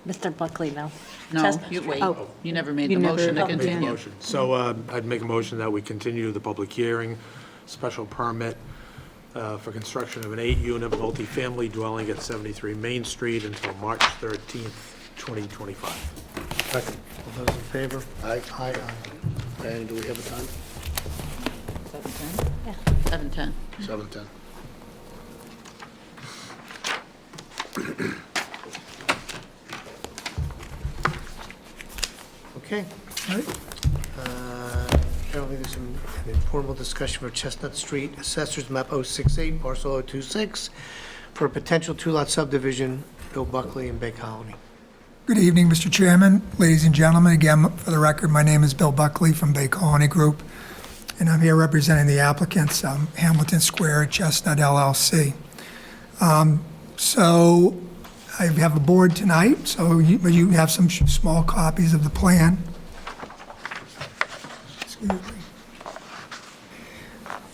[SPEAKER 7] Mr. Buckley, no.
[SPEAKER 8] No,
[SPEAKER 7] Chestnut
[SPEAKER 8] you
[SPEAKER 7] Street.
[SPEAKER 8] wait.
[SPEAKER 2] Oh.
[SPEAKER 8] You never made
[SPEAKER 2] You
[SPEAKER 8] the
[SPEAKER 2] never-
[SPEAKER 8] motion to
[SPEAKER 2] Oh.
[SPEAKER 4] Make a
[SPEAKER 8] continue.
[SPEAKER 4] motion. So I'd make a motion that we continue the public hearing, special permit for construction of an 8-unit multifamily dwelling at 73 Main Street until March 13th, 2025.
[SPEAKER 6] Second.
[SPEAKER 1] All those in favor?
[SPEAKER 3] Aye.
[SPEAKER 1] Aye.
[SPEAKER 3] And do we have a time?
[SPEAKER 8] 7:10?
[SPEAKER 7] Yeah.
[SPEAKER 8] 7:10.
[SPEAKER 3] 7:10.
[SPEAKER 1] Okay.
[SPEAKER 5] All right.
[SPEAKER 1] Apparently there's an informal discussion for Chestnut Street, Assessors Map 068, Parcel 026, for a potential two-lot subdivision, Bill Buckley and Bay Colony.
[SPEAKER 5] Good evening, Mr. Chairman, ladies and gentlemen. Again, for the record, my name is Bill Buckley from Bay Colony Group, and I'm here representing the applicants, Hamilton Square Chestnut LLC. So I have a board tonight, so you have some small copies of the plan. Excuse me.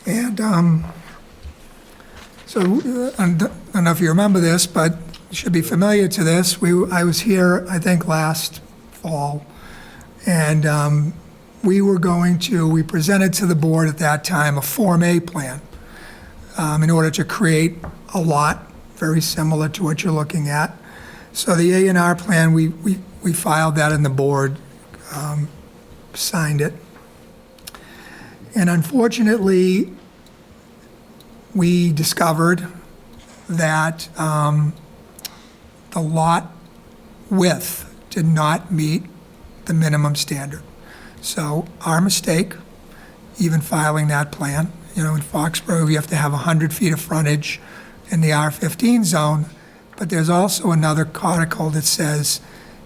[SPEAKER 5] And I don't know if you remember this, but you should be familiar to this. I was here, I think, last fall, and we presented to the board at that time a Form A plan in order to create a lot very similar to what you're looking at. So the A&R plan, we filed that and the board signed it. And unfortunately, we discovered that the lot width did not meet the minimum standard. So our mistake, even filing that plan. In Foxborough, you have to have 100 feet of frontage in the R15 zone, but there's also another article that says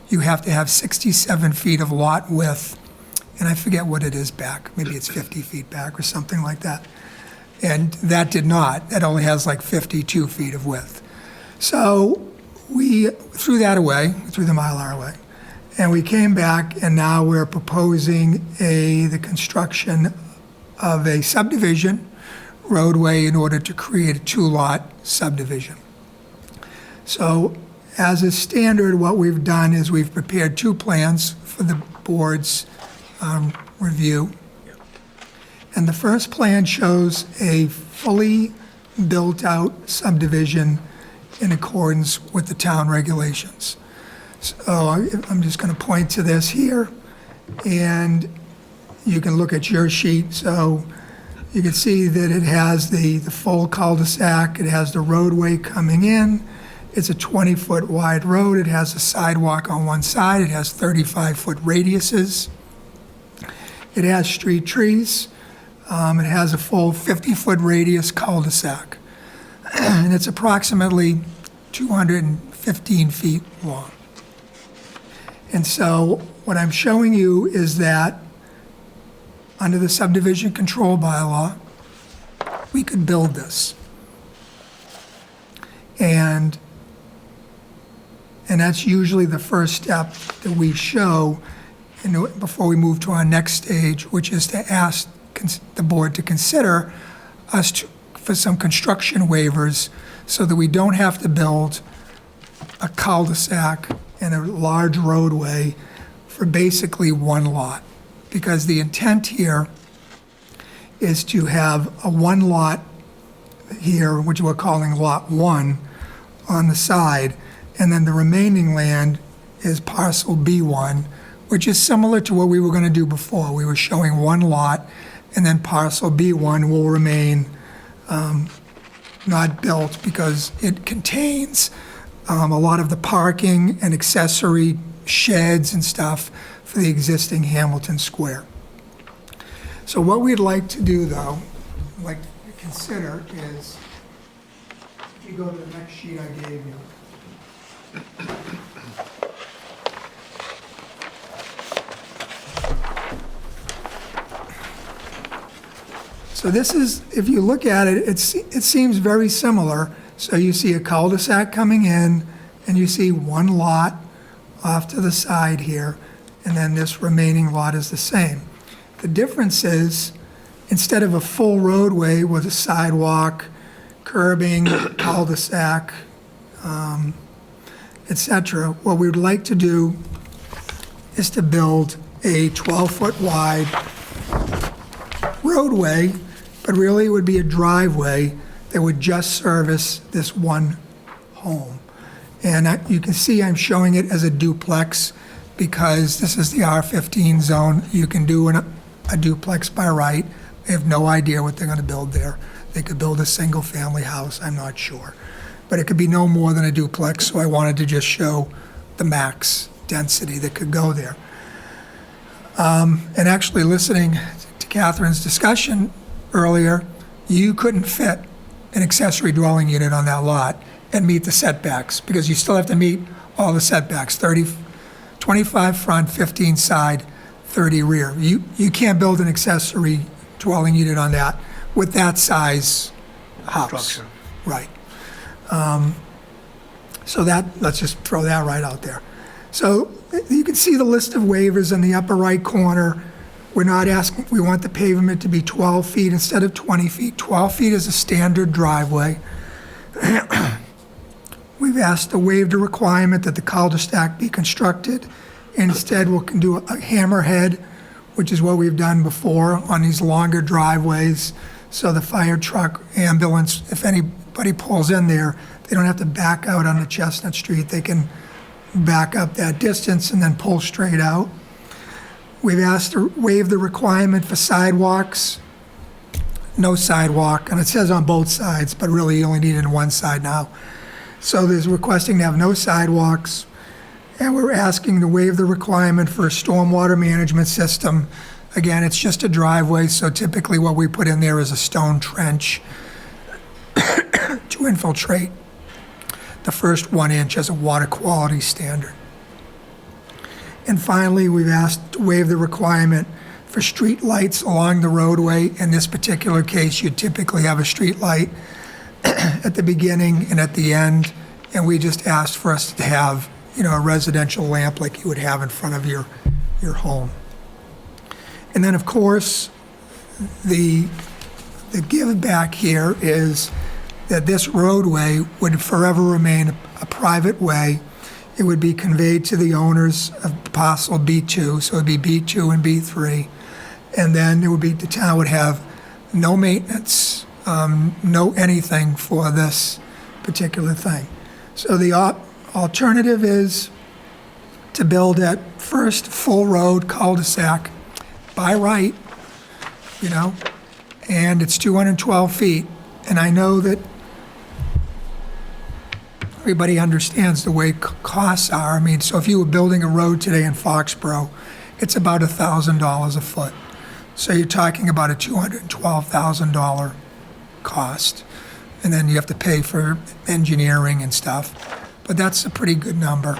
[SPEAKER 5] you have to have 67 feet of lot width, and I forget what it is back. Maybe it's 50 feet back or something like that. And that did not. That only has like 52 feet of width. So we threw that away, threw the Mylar away, and we came back, and now we're proposing the construction of a subdivision roadway in order to create a two-lot subdivision. So as a standard, what we've done is we've prepared two plans for the board's review. And the first plan shows a fully built-out subdivision in accordance with the town regulations. So I'm just going to point to this here, and you can look at your sheet. So you can see that it has the full cul-de-sac, it has the roadway coming in, it's a 20-foot wide road, it has a sidewalk on one side, it has 35-foot radiuses, it has street trees, it has a full 50-foot radius cul-de-sac, and it's approximately 215 feet long. And so what I'm showing you is that under the subdivision control bylaw, we could build this. And that's usually the first step that we show before we move to our next stage, which is to ask the board to consider us for some construction waivers so that we don't have to build a cul-de-sac and a large roadway for basically one lot. Because the intent here is to have a one lot here, which we're calling Lot 1, on the side, and then the remaining land is parcel B1, which is similar to what we were going to do before. We were showing one lot, and then parcel B1 will remain not built because it contains a lot of the parking and accessory sheds and stuff for the existing Hamilton Square. So what we'd like to do, though, like to consider is, if you go to the next sheet I gave you. So this is, if you look at it, it seems very similar. So you see a cul-de-sac coming in, and you see one lot off to the side here, and then this remaining lot is the same. The difference is, instead of a full roadway with a sidewalk, curbing, cul-de-sac, et cetera, what we would like to do is to build a 12-foot wide roadway, but really it would be a driveway that would just service this one home. And you can see I'm showing it as a duplex because this is the R15 zone. You can do a duplex by right. I have no idea what they're going to build there. They could build a single-family house, I'm not sure. But it could be no more than a duplex, so I wanted to just show the max density that could go there. And actually, listening to Catherine's discussion earlier, you couldn't fit an accessory dwelling unit on that lot and meet the setbacks, because you still have to meet all the setbacks, 25 front, 15 side, 30 rear. You can't build an accessory dwelling unit on that with that size house.
[SPEAKER 1] Structure.
[SPEAKER 5] Right. So that, let's just throw that right out there. So you can see the list of waivers in the upper right corner. We're not asking, we want the pavement to be 12 feet instead of 20 feet. 12 feet is a standard driveway. We've asked to waive the requirement that the cul-de-sac be constructed. Instead, we can do a hammerhead, which is what we've done before on these longer driveways. So the fire truck, ambulance, if anybody pulls in there, they don't have to back out onto Chestnut Street. They can back up that distance and then pull straight out. We've asked to waive the requirement for sidewalks. No sidewalk, and it says on both sides, but really you only need it on one side now. So there's requesting to have no sidewalks, and we're asking to waive the requirement for a stormwater management system. Again, it's just a driveway, so typically what we put in there is a stone trench to infiltrate the first 1 inch as a water quality standard. And finally, we've asked to waive the requirement for street lights along the roadway. In this particular case, you typically have a street light at the beginning and at the end, and we just asked for us to have, a residential lamp like you would have in front of your home. And then, of course, the give back here is that this roadway would forever remain a private way. It would be conveyed to the owners of parcel B2, so it would be B2 and B3. And then it would be, the town would have no maintenance, no anything for this particular thing. So the alternative is to build at first full road cul-de-sac by right, and it's 212 feet. And I know that everybody understands the way costs are. I mean, so if you were building a road today in Foxborough, it's about $1,000 a foot. So you're talking about a $212,000 cost. And then you have to pay for engineering and stuff. But that's a pretty good number.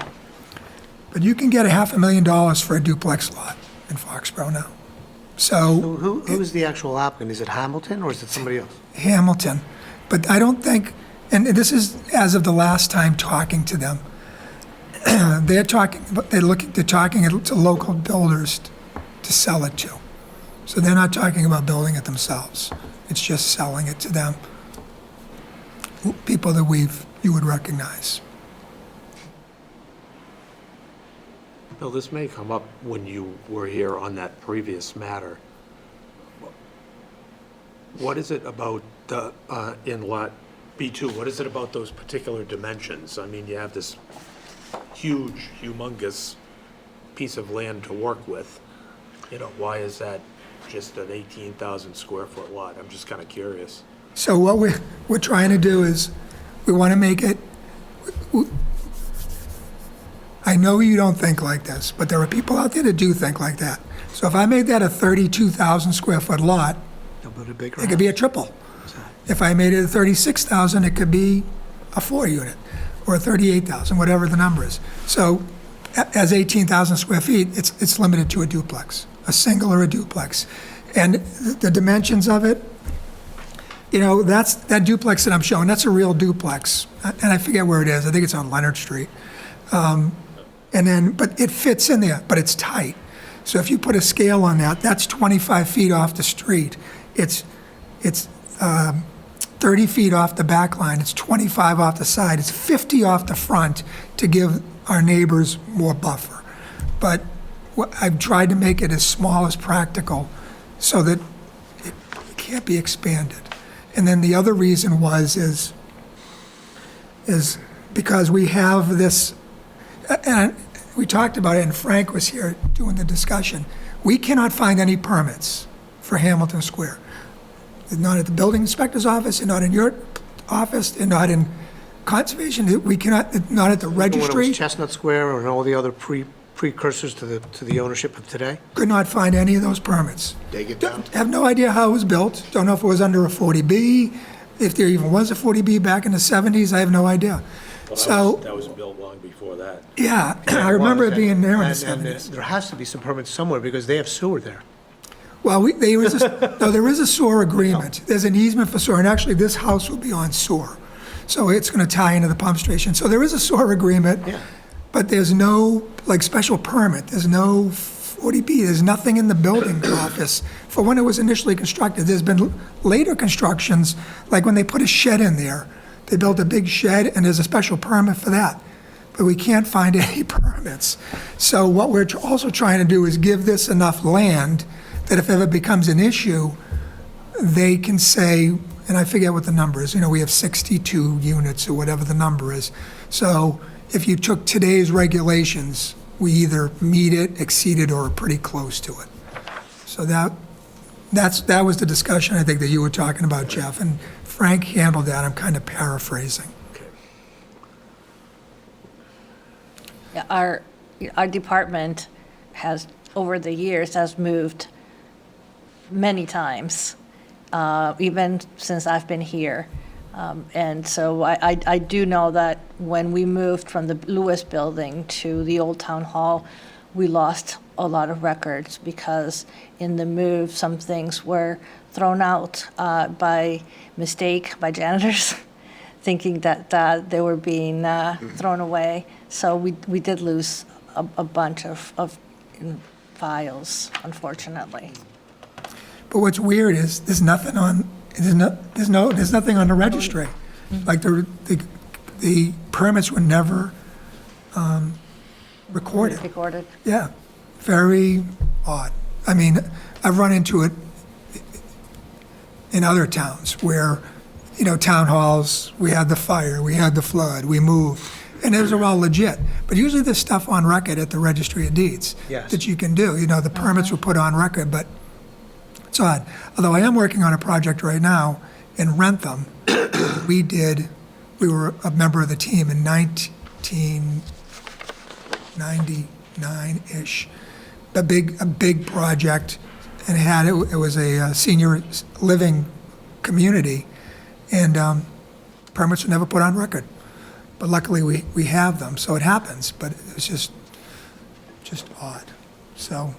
[SPEAKER 5] But you can get $500,000 for a duplex lot in Foxborough now. So
[SPEAKER 1] Who's the actual applicant? Is it Hamilton or is it somebody else?
[SPEAKER 5] Hamilton. But I don't think, and this is as of the last time talking to them, they're talking to local builders to sell it to. So they're not talking about building it themselves. It's just selling it to them. People that you would recognize.
[SPEAKER 4] Bill, this may come up when you were here on that previous matter. What is it about the, in lot B2, what is it about those particular dimensions? I mean, you have this huge, humongous piece of land to work with. Why is that just an 18,000 square foot lot? I'm just kind of curious.
[SPEAKER 5] So what we're trying to do is we want to make it, I know you don't think like this, but there are people out there that do think like that. So if I made that a 32,000 square foot lot,
[SPEAKER 1] They'll build a bigger
[SPEAKER 5] it could be a
[SPEAKER 1] house.
[SPEAKER 5] triple. If I made it a 36,000, it could be a 4-unit, or a 38,000, whatever the number is. So as 18,000 square feet, it's limited to a duplex, a single or a duplex. And the dimensions of it, you know, that duplex that I'm showing, that's a real duplex. And I forget where it is. I think it's on Leonard Street. But it fits in there, but it's tight. So if you put a scale on that, that's 25 feet off the street. It's 30 feet off the back line. It's 25 off the side. It's 50 off the front to give our neighbors more buffer. But I've tried to make it as small as practical so that it can't be expanded. And then the other reason is because we have this, and we talked about it, and Frank was here doing the discussion. We cannot find any permits for Hamilton Square. They're not at the building inspector's office, they're not in your office, they're not in conservation, we cannot, not at the
[SPEAKER 1] When it
[SPEAKER 5] registry.
[SPEAKER 1] was Chestnut Square and all the other precursors to the ownership of today?
[SPEAKER 5] Could not find any of those permits.
[SPEAKER 3] Take it down.
[SPEAKER 5] Have no idea how it was built, don't know if it was under a 40B, if there even was a 40B back in the 70s, I have no idea. So,
[SPEAKER 4] That was built long before that.
[SPEAKER 5] yeah, I remember it being there in the
[SPEAKER 1] And
[SPEAKER 5] 70s.
[SPEAKER 1] there has to be some permits somewhere because they have sewer there.
[SPEAKER 5] Well, there is a sewer agreement. There's an easement for sewer, and actually, this house will be on sewer. So it's going to tie into the pump station. So there is a sewer agreement,
[SPEAKER 1] Yeah.
[SPEAKER 5] but there's no, like, special permit. There's no 40B. There's nothing in the building office for when it was initially constructed. There's been later constructions, like when they put a shed in there. They built a big shed, and there's a special permit for that. But we can't find any permits. So what we're also trying to do is give this enough land that if ever becomes an issue, they can say, and I forget what the number is, you know, we have 62 units or whatever the number is. So if you took today's regulations, we either meet it, exceed it, or are pretty close to it. So that was the discussion, I think, that you were talking about, Jeff, and Frank handled that. I'm kind of paraphrasing.
[SPEAKER 7] Yeah, our department has, over the years, has moved many times, even since I've been here. And so I do know that when we moved from the Lewis building to the old town hall, we lost a lot of records because in the move, some things were thrown out by mistake by janitors, thinking that they were being thrown away. So we did lose a bunch of files, unfortunately.
[SPEAKER 5] But what's weird is there's nothing on the registry. Like the permits were never recorded.
[SPEAKER 7] Recorded.
[SPEAKER 5] Yeah, very odd. I mean, I've run into it in other towns where, you know, town halls, we had the fire, we had the flood, we moved, and those are all legit. But usually there's stuff on record at the registry of deeds
[SPEAKER 1] Yes.
[SPEAKER 5] that you can do. You know, the permits were put on record, but it's odd. Although I am working on a project right now in Rentham. We were a member of the team in 1999-ish. A big project, and it was a senior living community, and permits were never put on record. But luckily, we have them, so it happens, but it was just odd. So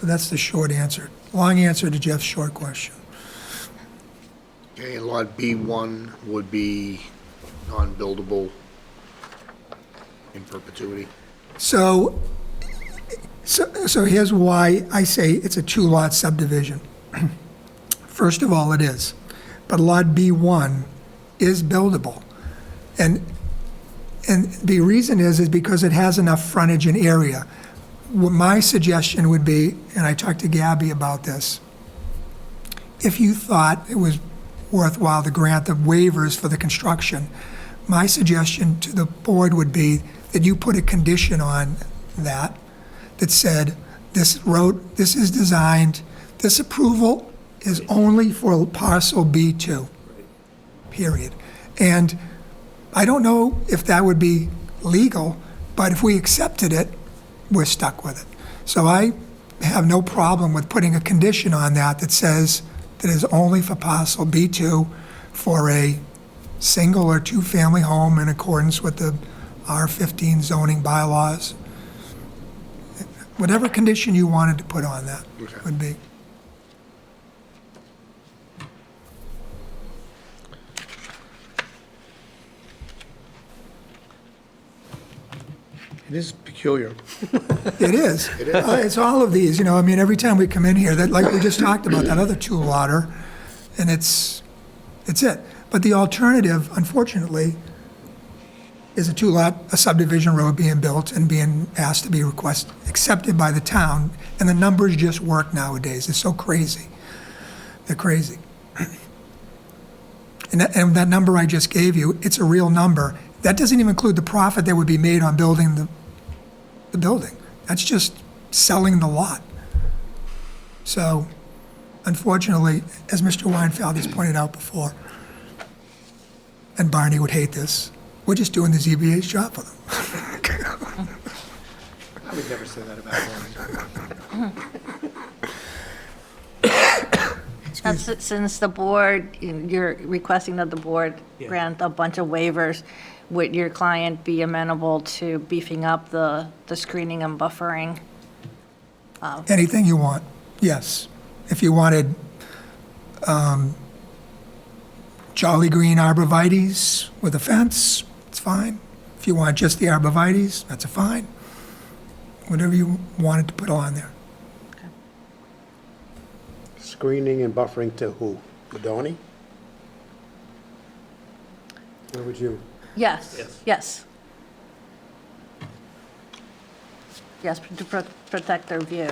[SPEAKER 5] that's the short answer. Long answer to Jeff's short question.
[SPEAKER 3] Okay, and Lot B1 would be non-buildable in perpetuity.
[SPEAKER 5] So here's why I say it's a two-lot subdivision. First of all, it is. But Lot B1 is buildable. And the reason is because it has enough frontage and area. What my suggestion would be, and I talked to Gabby about this, if you thought it was worthwhile to grant the waivers for the construction, my suggestion to the board would be that you put a condition on that said, this is designed, this approval is only for parcel B2, period. And I don't know if that would be legal, But if we accepted it, we're stuck with it. So I have no problem with putting a condition on that that says that is only for parcel B2 for a single or two-family home in accordance with the R15 zoning bylaws. Whatever condition you wanted to put on that would be.
[SPEAKER 1] It is peculiar.
[SPEAKER 5] It is. It's all of these, I mean, every time we come in here, that, like we just talked about, that other two-lotter, and it's it. But the alternative, unfortunately, is a subdivision road being built and being asked to be accepted by the town, and the numbers just work nowadays. They're so crazy. They're crazy. And that number I just gave you, it's a real number. That doesn't even include the profit that would be made on building the building. That's just selling the lot. So, unfortunately, as Mr. Weinfeld has pointed out before, and Barney would hate this, we're just doing the ZBA's job for them.
[SPEAKER 6] I would never say that about Warren.
[SPEAKER 7] Since the board, you're requesting that the board grant a bunch of waivers, would your client be amenable to beefing up the screening and buffering?
[SPEAKER 5] Anything you want, yes. If you wanted jolly green arborvitaes with a fence, it's fine. If you want just the arborvitaes, that's a fine. Whatever you wanted to put on there.
[SPEAKER 6] Screening and buffering to who? LiDonni? Where would you?
[SPEAKER 7] Yes, yes. Yes, to protect their view.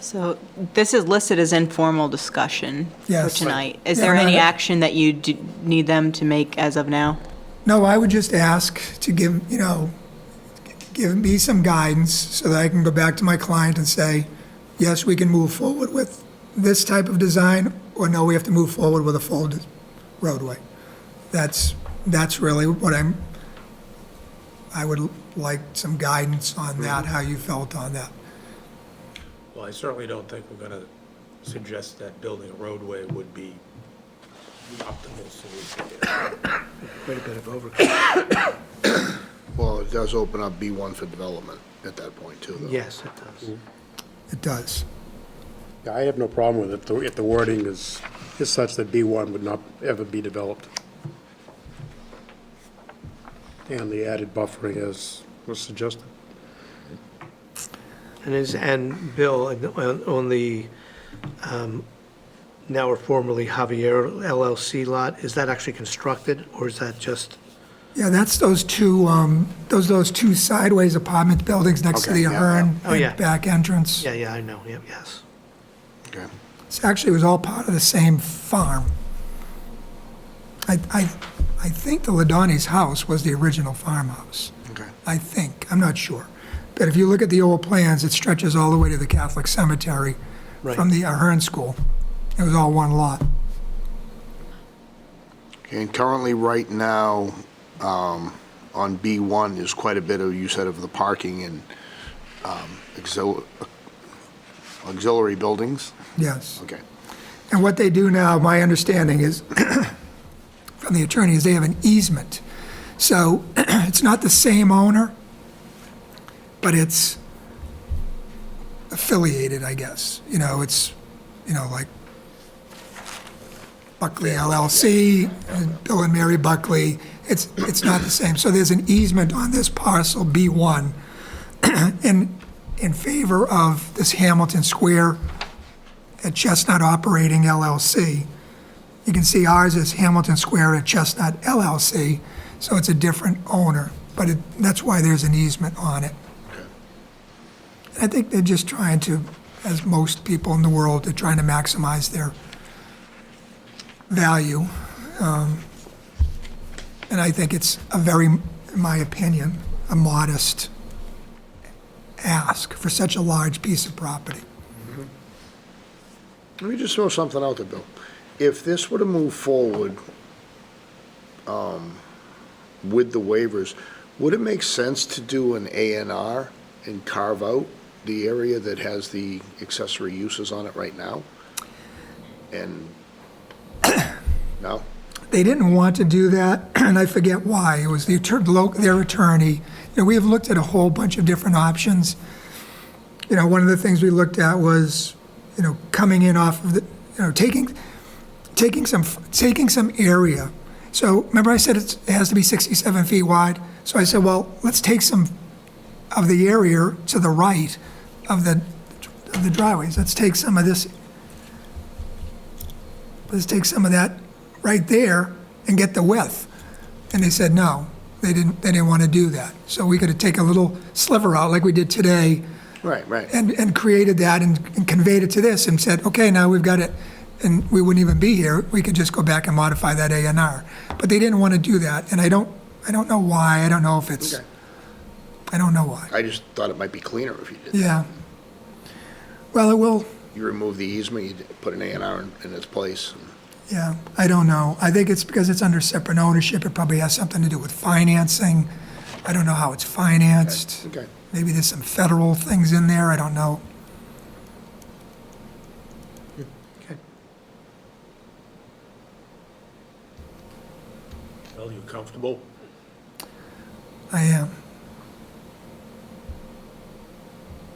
[SPEAKER 2] So this is listed as informal discussion for
[SPEAKER 5] Yes.
[SPEAKER 2] tonight. Is
[SPEAKER 5] Yeah,
[SPEAKER 2] there
[SPEAKER 5] no,
[SPEAKER 2] any
[SPEAKER 5] that-
[SPEAKER 2] action that you need them to make as of now?
[SPEAKER 5] No, I would just ask to give me some guidance so that I can go back to my client and say, yes, we can move forward with this type of design, or no, we have to move forward with a full roadway. That's really what I would like some guidance on that, how you felt on that.
[SPEAKER 4] Well, I certainly don't think we're going to suggest that building a roadway would be the optimal solution here.
[SPEAKER 1] Quite a bit of overkill.
[SPEAKER 3] Well, it does open up B1 for development at that point, too, though.
[SPEAKER 1] Yes, it does.
[SPEAKER 5] It does.
[SPEAKER 6] Yeah, I have no problem with it if the wording is such that B1 would not ever be developed. And the added buffering as was suggested.
[SPEAKER 1] And Bill, on the now or formerly Javier LLC lot, is that actually constructed, or is that just?
[SPEAKER 5] Yeah, that's those two sideways apartment buildings next to
[SPEAKER 3] Okay,
[SPEAKER 5] the
[SPEAKER 3] yeah,
[SPEAKER 5] Ahern
[SPEAKER 1] yeah. Oh, yeah.
[SPEAKER 5] back entrance.
[SPEAKER 1] Yeah, I know, yes.
[SPEAKER 3] Okay.
[SPEAKER 5] It was all part of the same farm. I think the LiDonni's house was the original farmhouse.
[SPEAKER 3] Okay.
[SPEAKER 5] I think, I'm not sure. But if you look at the old plans, it stretches all the way to the Catholic cemetery
[SPEAKER 1] Right.
[SPEAKER 5] from the Ahern School. It was all one lot.
[SPEAKER 3] Okay, and currently, right now, on B1, there's quite a bit of, you said, of the parking and auxiliary buildings?
[SPEAKER 5] Yes.
[SPEAKER 3] Okay.
[SPEAKER 5] And what they do now, my understanding is, from the attorney, is they have an easement. So it's not the same owner, but it's affiliated, I guess. It's, like Buckley LLC, and Bill and Mary Buckley. It's not the same. So there's an easement on this parcel B1 in favor of this Hamilton Square at Chestnut Operating LLC. You can see ours is Hamilton Square at Chestnut LLC, so it's a different owner, but that's why there's an easement on it. I think they're just trying to, as most people in the world, they're trying to maximize their value. And I think it's in my opinion, a modest ask for such a large piece of property.
[SPEAKER 3] Let me just throw something out there, Bill. If this were to move forward with the waivers, would it make sense to do an A&R and carve out the area that has the accessory uses on it right now? And, no?
[SPEAKER 5] They didn't want to do that, and I forget why. It was their attorney. We have looked at a whole bunch of different options. One of the things we looked at was, coming in off of the, taking some area. So remember I said it has to be 67 feet wide? So I said, well, let's take some of the area to the right of the driveways. Let's take some of this. Let's take some of that right there and get the width. And they said no, they didn't want to do that. So we could take a little sliver out like we did today.
[SPEAKER 3] Right.
[SPEAKER 5] And created that and conveyed it to this and said, okay, now we've got it, and we wouldn't even be here. We could just go back and modify that A&R. But they didn't want to do that, and I don't know why. I don't know if it's,
[SPEAKER 3] Okay.
[SPEAKER 5] I don't know why.
[SPEAKER 3] I just thought it might be cleaner if you did that.
[SPEAKER 5] Yeah. Well, it will,
[SPEAKER 3] You remove the easement, you put an A&R in its place.
[SPEAKER 5] yeah, I don't know. I think it's because it's under separate ownership. It probably has something to do with financing. I don't know how it's financed.
[SPEAKER 3] Okay.
[SPEAKER 5] Maybe there's some federal things in there, I don't know.
[SPEAKER 1] Okay.
[SPEAKER 4] Well, you comfortable?
[SPEAKER 5] I am.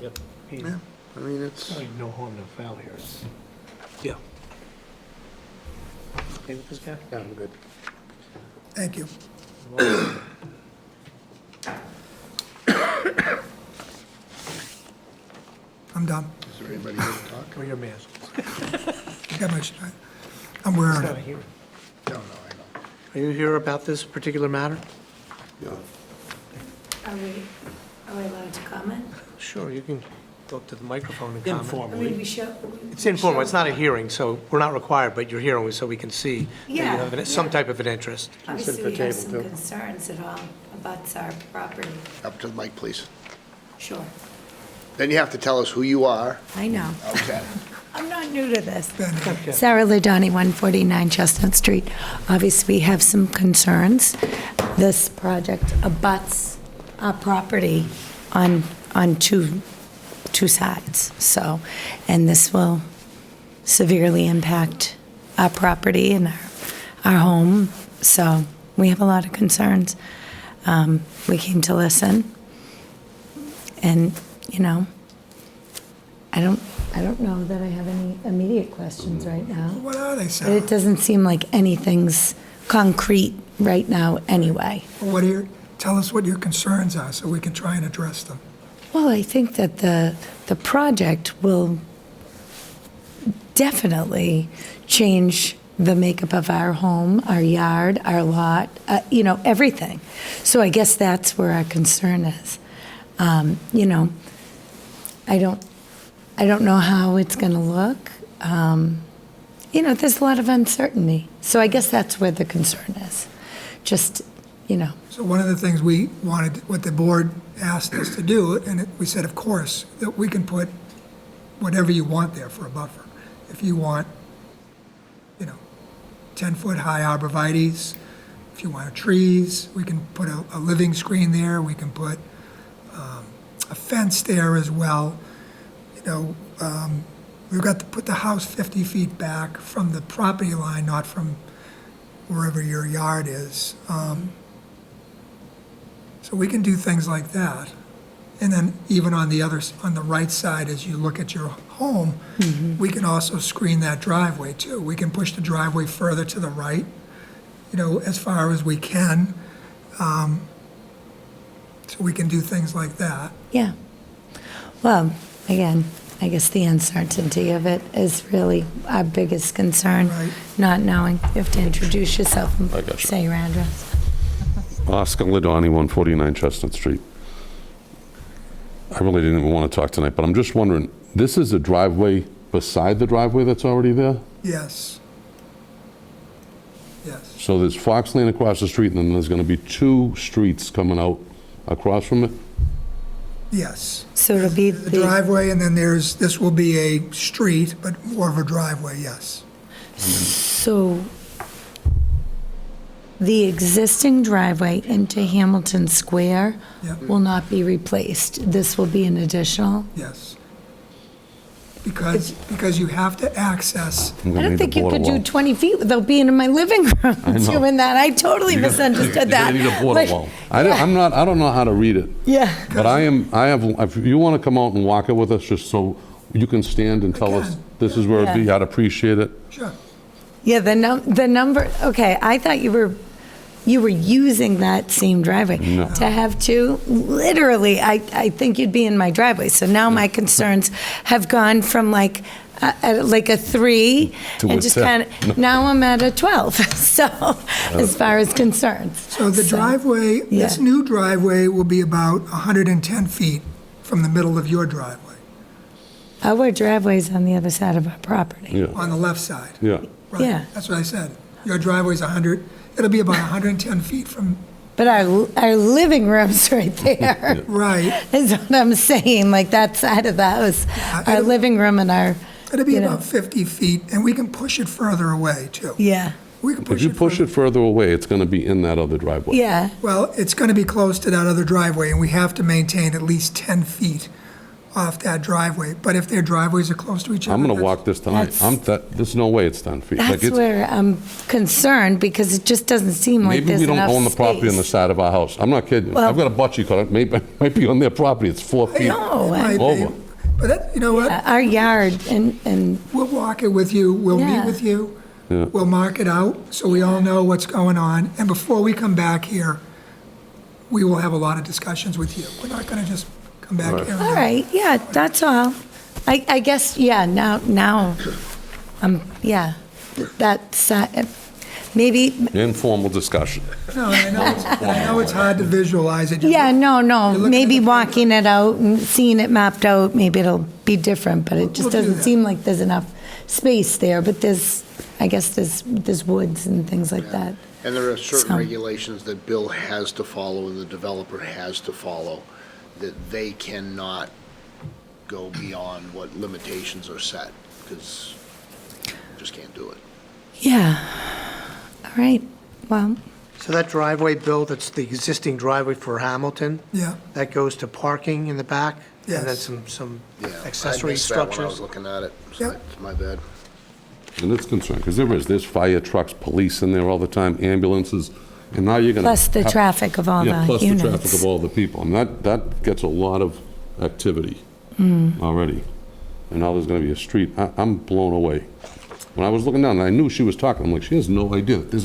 [SPEAKER 4] Yep.
[SPEAKER 3] Yeah, I mean, it's,
[SPEAKER 1] No harm, no foul here.
[SPEAKER 4] Yeah.
[SPEAKER 1] Okay with this guy?
[SPEAKER 6] Yeah, I'm good.
[SPEAKER 5] Thank you. I'm done.
[SPEAKER 3] is there anybody here to talk?
[SPEAKER 1] Or your mask?
[SPEAKER 5] I got much, I'm wearing
[SPEAKER 1] Not a
[SPEAKER 5] it.
[SPEAKER 1] hearing.
[SPEAKER 3] No, I know.
[SPEAKER 1] Are you here about this particular matter?
[SPEAKER 8] Are we allowed to comment?
[SPEAKER 1] Sure, you can go up to the microphone and comment.
[SPEAKER 8] I mean, we show.
[SPEAKER 1] It's informal, it's not a hearing, so we're not required, but you're hearing so we can see that you
[SPEAKER 8] Yeah,
[SPEAKER 1] have some
[SPEAKER 8] yeah.
[SPEAKER 1] type of an interest.
[SPEAKER 8] Obviously,
[SPEAKER 6] the
[SPEAKER 8] we have
[SPEAKER 6] table,
[SPEAKER 8] some
[SPEAKER 6] too.
[SPEAKER 8] concerns at all about our property.
[SPEAKER 3] Up to the mic, please.
[SPEAKER 8] Sure.
[SPEAKER 3] Then you have to tell us who you are.
[SPEAKER 8] I know.
[SPEAKER 3] Okay.
[SPEAKER 8] I'm not new to this.
[SPEAKER 1] Okay.
[SPEAKER 8] Sarah LiDonni, 149 Chestnut Street. Obviously, we have some concerns. This project abuts our property on two sides, so, and this will severely impact our property and our home, so we have a lot of concerns. We came to listen, and, I don't know that I have any immediate questions right now.
[SPEAKER 5] What are they,
[SPEAKER 8] But
[SPEAKER 5] Sarah?
[SPEAKER 8] it doesn't seem like anything's concrete right now anyway.
[SPEAKER 5] Tell us what your concerns are so we can try and address them.
[SPEAKER 8] Well, I think that the project will definitely change the makeup of our home, our yard, our lot, everything. So I guess that's where our concern is. I don't know how it's going to look. There's a lot of uncertainty. So I guess that's where the concern is. Just,
[SPEAKER 5] So one of the things we wanted, what the board asked us to do, and we said, of course, that we can put whatever you want there for a buffer. If you want, 10-foot high arborvitaes, if you want trees, we can put a living screen there, we can put a fence there as well. We've got to put the house 50 feet back from the property line, not from wherever your yard is. So we can do things like that. And then even on the right side, as you look at your home, we can also screen that driveway too. We can push the driveway further to the right, as far as we can. So we can do things like that.
[SPEAKER 8] yeah. Well, again, I guess the uncertainty of it is really our biggest concern.
[SPEAKER 5] Right.
[SPEAKER 8] Not knowing. You have to introduce yourself
[SPEAKER 9] I
[SPEAKER 8] and
[SPEAKER 9] gotcha.
[SPEAKER 8] say your address.
[SPEAKER 9] Oscar LiDonni, 149 Chestnut Street. I really didn't even want to talk tonight, but I'm just wondering, this is a driveway beside the driveway that's already there?
[SPEAKER 5] Yes. Yes.
[SPEAKER 9] So there's Fox Lane across the street, and then there's going to be two streets coming out across from it?
[SPEAKER 5] Yes.
[SPEAKER 8] So it'll be
[SPEAKER 5] The
[SPEAKER 8] the,
[SPEAKER 5] driveway, and then this will be a street, but more of a driveway, yes.
[SPEAKER 8] so the existing driveway into Hamilton Square
[SPEAKER 5] Yep.
[SPEAKER 8] will not be replaced. This will be an additional?
[SPEAKER 5] Yes. Because you have to access,
[SPEAKER 9] I'm
[SPEAKER 8] I
[SPEAKER 9] gonna
[SPEAKER 8] don't
[SPEAKER 9] need
[SPEAKER 8] think
[SPEAKER 9] a
[SPEAKER 8] you
[SPEAKER 9] border
[SPEAKER 8] could do
[SPEAKER 9] wall.
[SPEAKER 8] 20 feet without being in my living room
[SPEAKER 9] know.
[SPEAKER 8] doing that. I totally
[SPEAKER 9] You're gonna-
[SPEAKER 8] misunderstood
[SPEAKER 9] You're
[SPEAKER 8] that.
[SPEAKER 9] gonna need a border
[SPEAKER 8] Like,
[SPEAKER 9] wall. I don't know how to read it.
[SPEAKER 8] Yeah.
[SPEAKER 9] But if you want to come out and walk it with us, just so you can stand and tell us
[SPEAKER 5] can.
[SPEAKER 9] this is where it'd be,
[SPEAKER 8] Yeah.
[SPEAKER 9] I'd appreciate it.
[SPEAKER 5] sure.
[SPEAKER 8] Yeah, the number, okay, I thought you were using that same driveway.
[SPEAKER 9] No.
[SPEAKER 8] To have two, literally, I think you'd be in my driveway. So now my concerns have gone from like a 3
[SPEAKER 9] To
[SPEAKER 8] and
[SPEAKER 9] a
[SPEAKER 8] just
[SPEAKER 9] 10.
[SPEAKER 8] kind of, now I'm at a 12, so, as far as concerns.
[SPEAKER 5] So the driveway, this
[SPEAKER 8] yeah.
[SPEAKER 5] new driveway will be about 110 feet from the middle of your driveway,
[SPEAKER 8] Our driveway's on the other side of our property.
[SPEAKER 9] Yeah,
[SPEAKER 5] on the left side.
[SPEAKER 9] yeah.
[SPEAKER 5] Right,
[SPEAKER 8] Yeah.
[SPEAKER 5] that's what I said. Your driveway's 100, it'll be about 110 feet from,
[SPEAKER 8] But our living room's right there,
[SPEAKER 5] right.
[SPEAKER 8] is what I'm saying, like that side of the house. Our living room and our,
[SPEAKER 5] It'll be
[SPEAKER 8] you know.
[SPEAKER 5] about 50 feet, and we can push it further away, too.
[SPEAKER 8] yeah,
[SPEAKER 5] We can
[SPEAKER 9] If
[SPEAKER 5] push
[SPEAKER 9] you
[SPEAKER 5] it
[SPEAKER 9] push
[SPEAKER 5] further.
[SPEAKER 9] it further away, it's going to be in that other driveway.
[SPEAKER 8] yeah.
[SPEAKER 5] Well, it's going to be close to that other driveway, and we have to maintain at least 10 feet off that driveway. But if their driveways are close to each other.
[SPEAKER 9] I'm going to
[SPEAKER 5] that's-
[SPEAKER 9] walk this tonight. There's no way it's 10 feet. Like,
[SPEAKER 8] That's
[SPEAKER 9] it's-
[SPEAKER 8] where I'm concerned, because it just doesn't seem like
[SPEAKER 9] Maybe
[SPEAKER 8] there's
[SPEAKER 9] we don't
[SPEAKER 8] enough
[SPEAKER 9] own the property on the
[SPEAKER 8] space.
[SPEAKER 9] side of our house. I'm not kidding you.
[SPEAKER 8] Well-
[SPEAKER 9] I've got a bocce court, might be on their property, it's 4 feet.
[SPEAKER 8] No,
[SPEAKER 5] Might be.
[SPEAKER 9] Over.
[SPEAKER 5] But that, you know what?
[SPEAKER 8] our yard, and,
[SPEAKER 5] We'll walk it with you, we'll meet
[SPEAKER 8] Yeah.
[SPEAKER 5] with you,
[SPEAKER 9] Yeah.
[SPEAKER 5] we'll mark it out, so we all know what's going on, and before we come back here, we will have a lot of discussions with you. We're not gonna just come back here. and-
[SPEAKER 8] all right, yeah, that's all. I guess, yeah, now, yeah, that's, maybe,
[SPEAKER 9] Informal discussion.
[SPEAKER 5] No, I know it's hard to visualize it.
[SPEAKER 8] yeah, no,
[SPEAKER 5] looking
[SPEAKER 8] maybe
[SPEAKER 5] at the
[SPEAKER 8] walking it out and seeing it mapped out, maybe it'll be different, but it just
[SPEAKER 5] We'll do
[SPEAKER 8] doesn't
[SPEAKER 5] that.
[SPEAKER 8] seem like there's enough space there, but I guess there's woods and things like that.
[SPEAKER 3] And there are certain
[SPEAKER 8] So-
[SPEAKER 3] regulations that Bill has to follow and the developer has to follow, that they cannot go beyond what limitations are set, because just can't do it.
[SPEAKER 8] Yeah, all right, well,
[SPEAKER 1] So that driveway, Bill, that's the existing driveway for Hamilton,
[SPEAKER 5] Yeah,
[SPEAKER 1] that goes to parking in the back? And then
[SPEAKER 5] Yes.
[SPEAKER 1] some
[SPEAKER 3] Yeah,
[SPEAKER 1] accessory
[SPEAKER 3] I missed that when I was
[SPEAKER 1] structures?
[SPEAKER 3] looking at it.
[SPEAKER 5] Yep.
[SPEAKER 3] It's my bad.
[SPEAKER 9] And it's concerned, because there's fire trucks, police in there all the time, ambulances, and now you're going to.
[SPEAKER 8] plus the traffic of all
[SPEAKER 9] Yeah,
[SPEAKER 8] the
[SPEAKER 9] plus the traffic
[SPEAKER 8] units.
[SPEAKER 9] of all the people. I mean, that gets a lot of activity already. And now there's going to be a street. I'm blown away. When I was looking down, I knew she was talking. I'm like, she has no idea. It's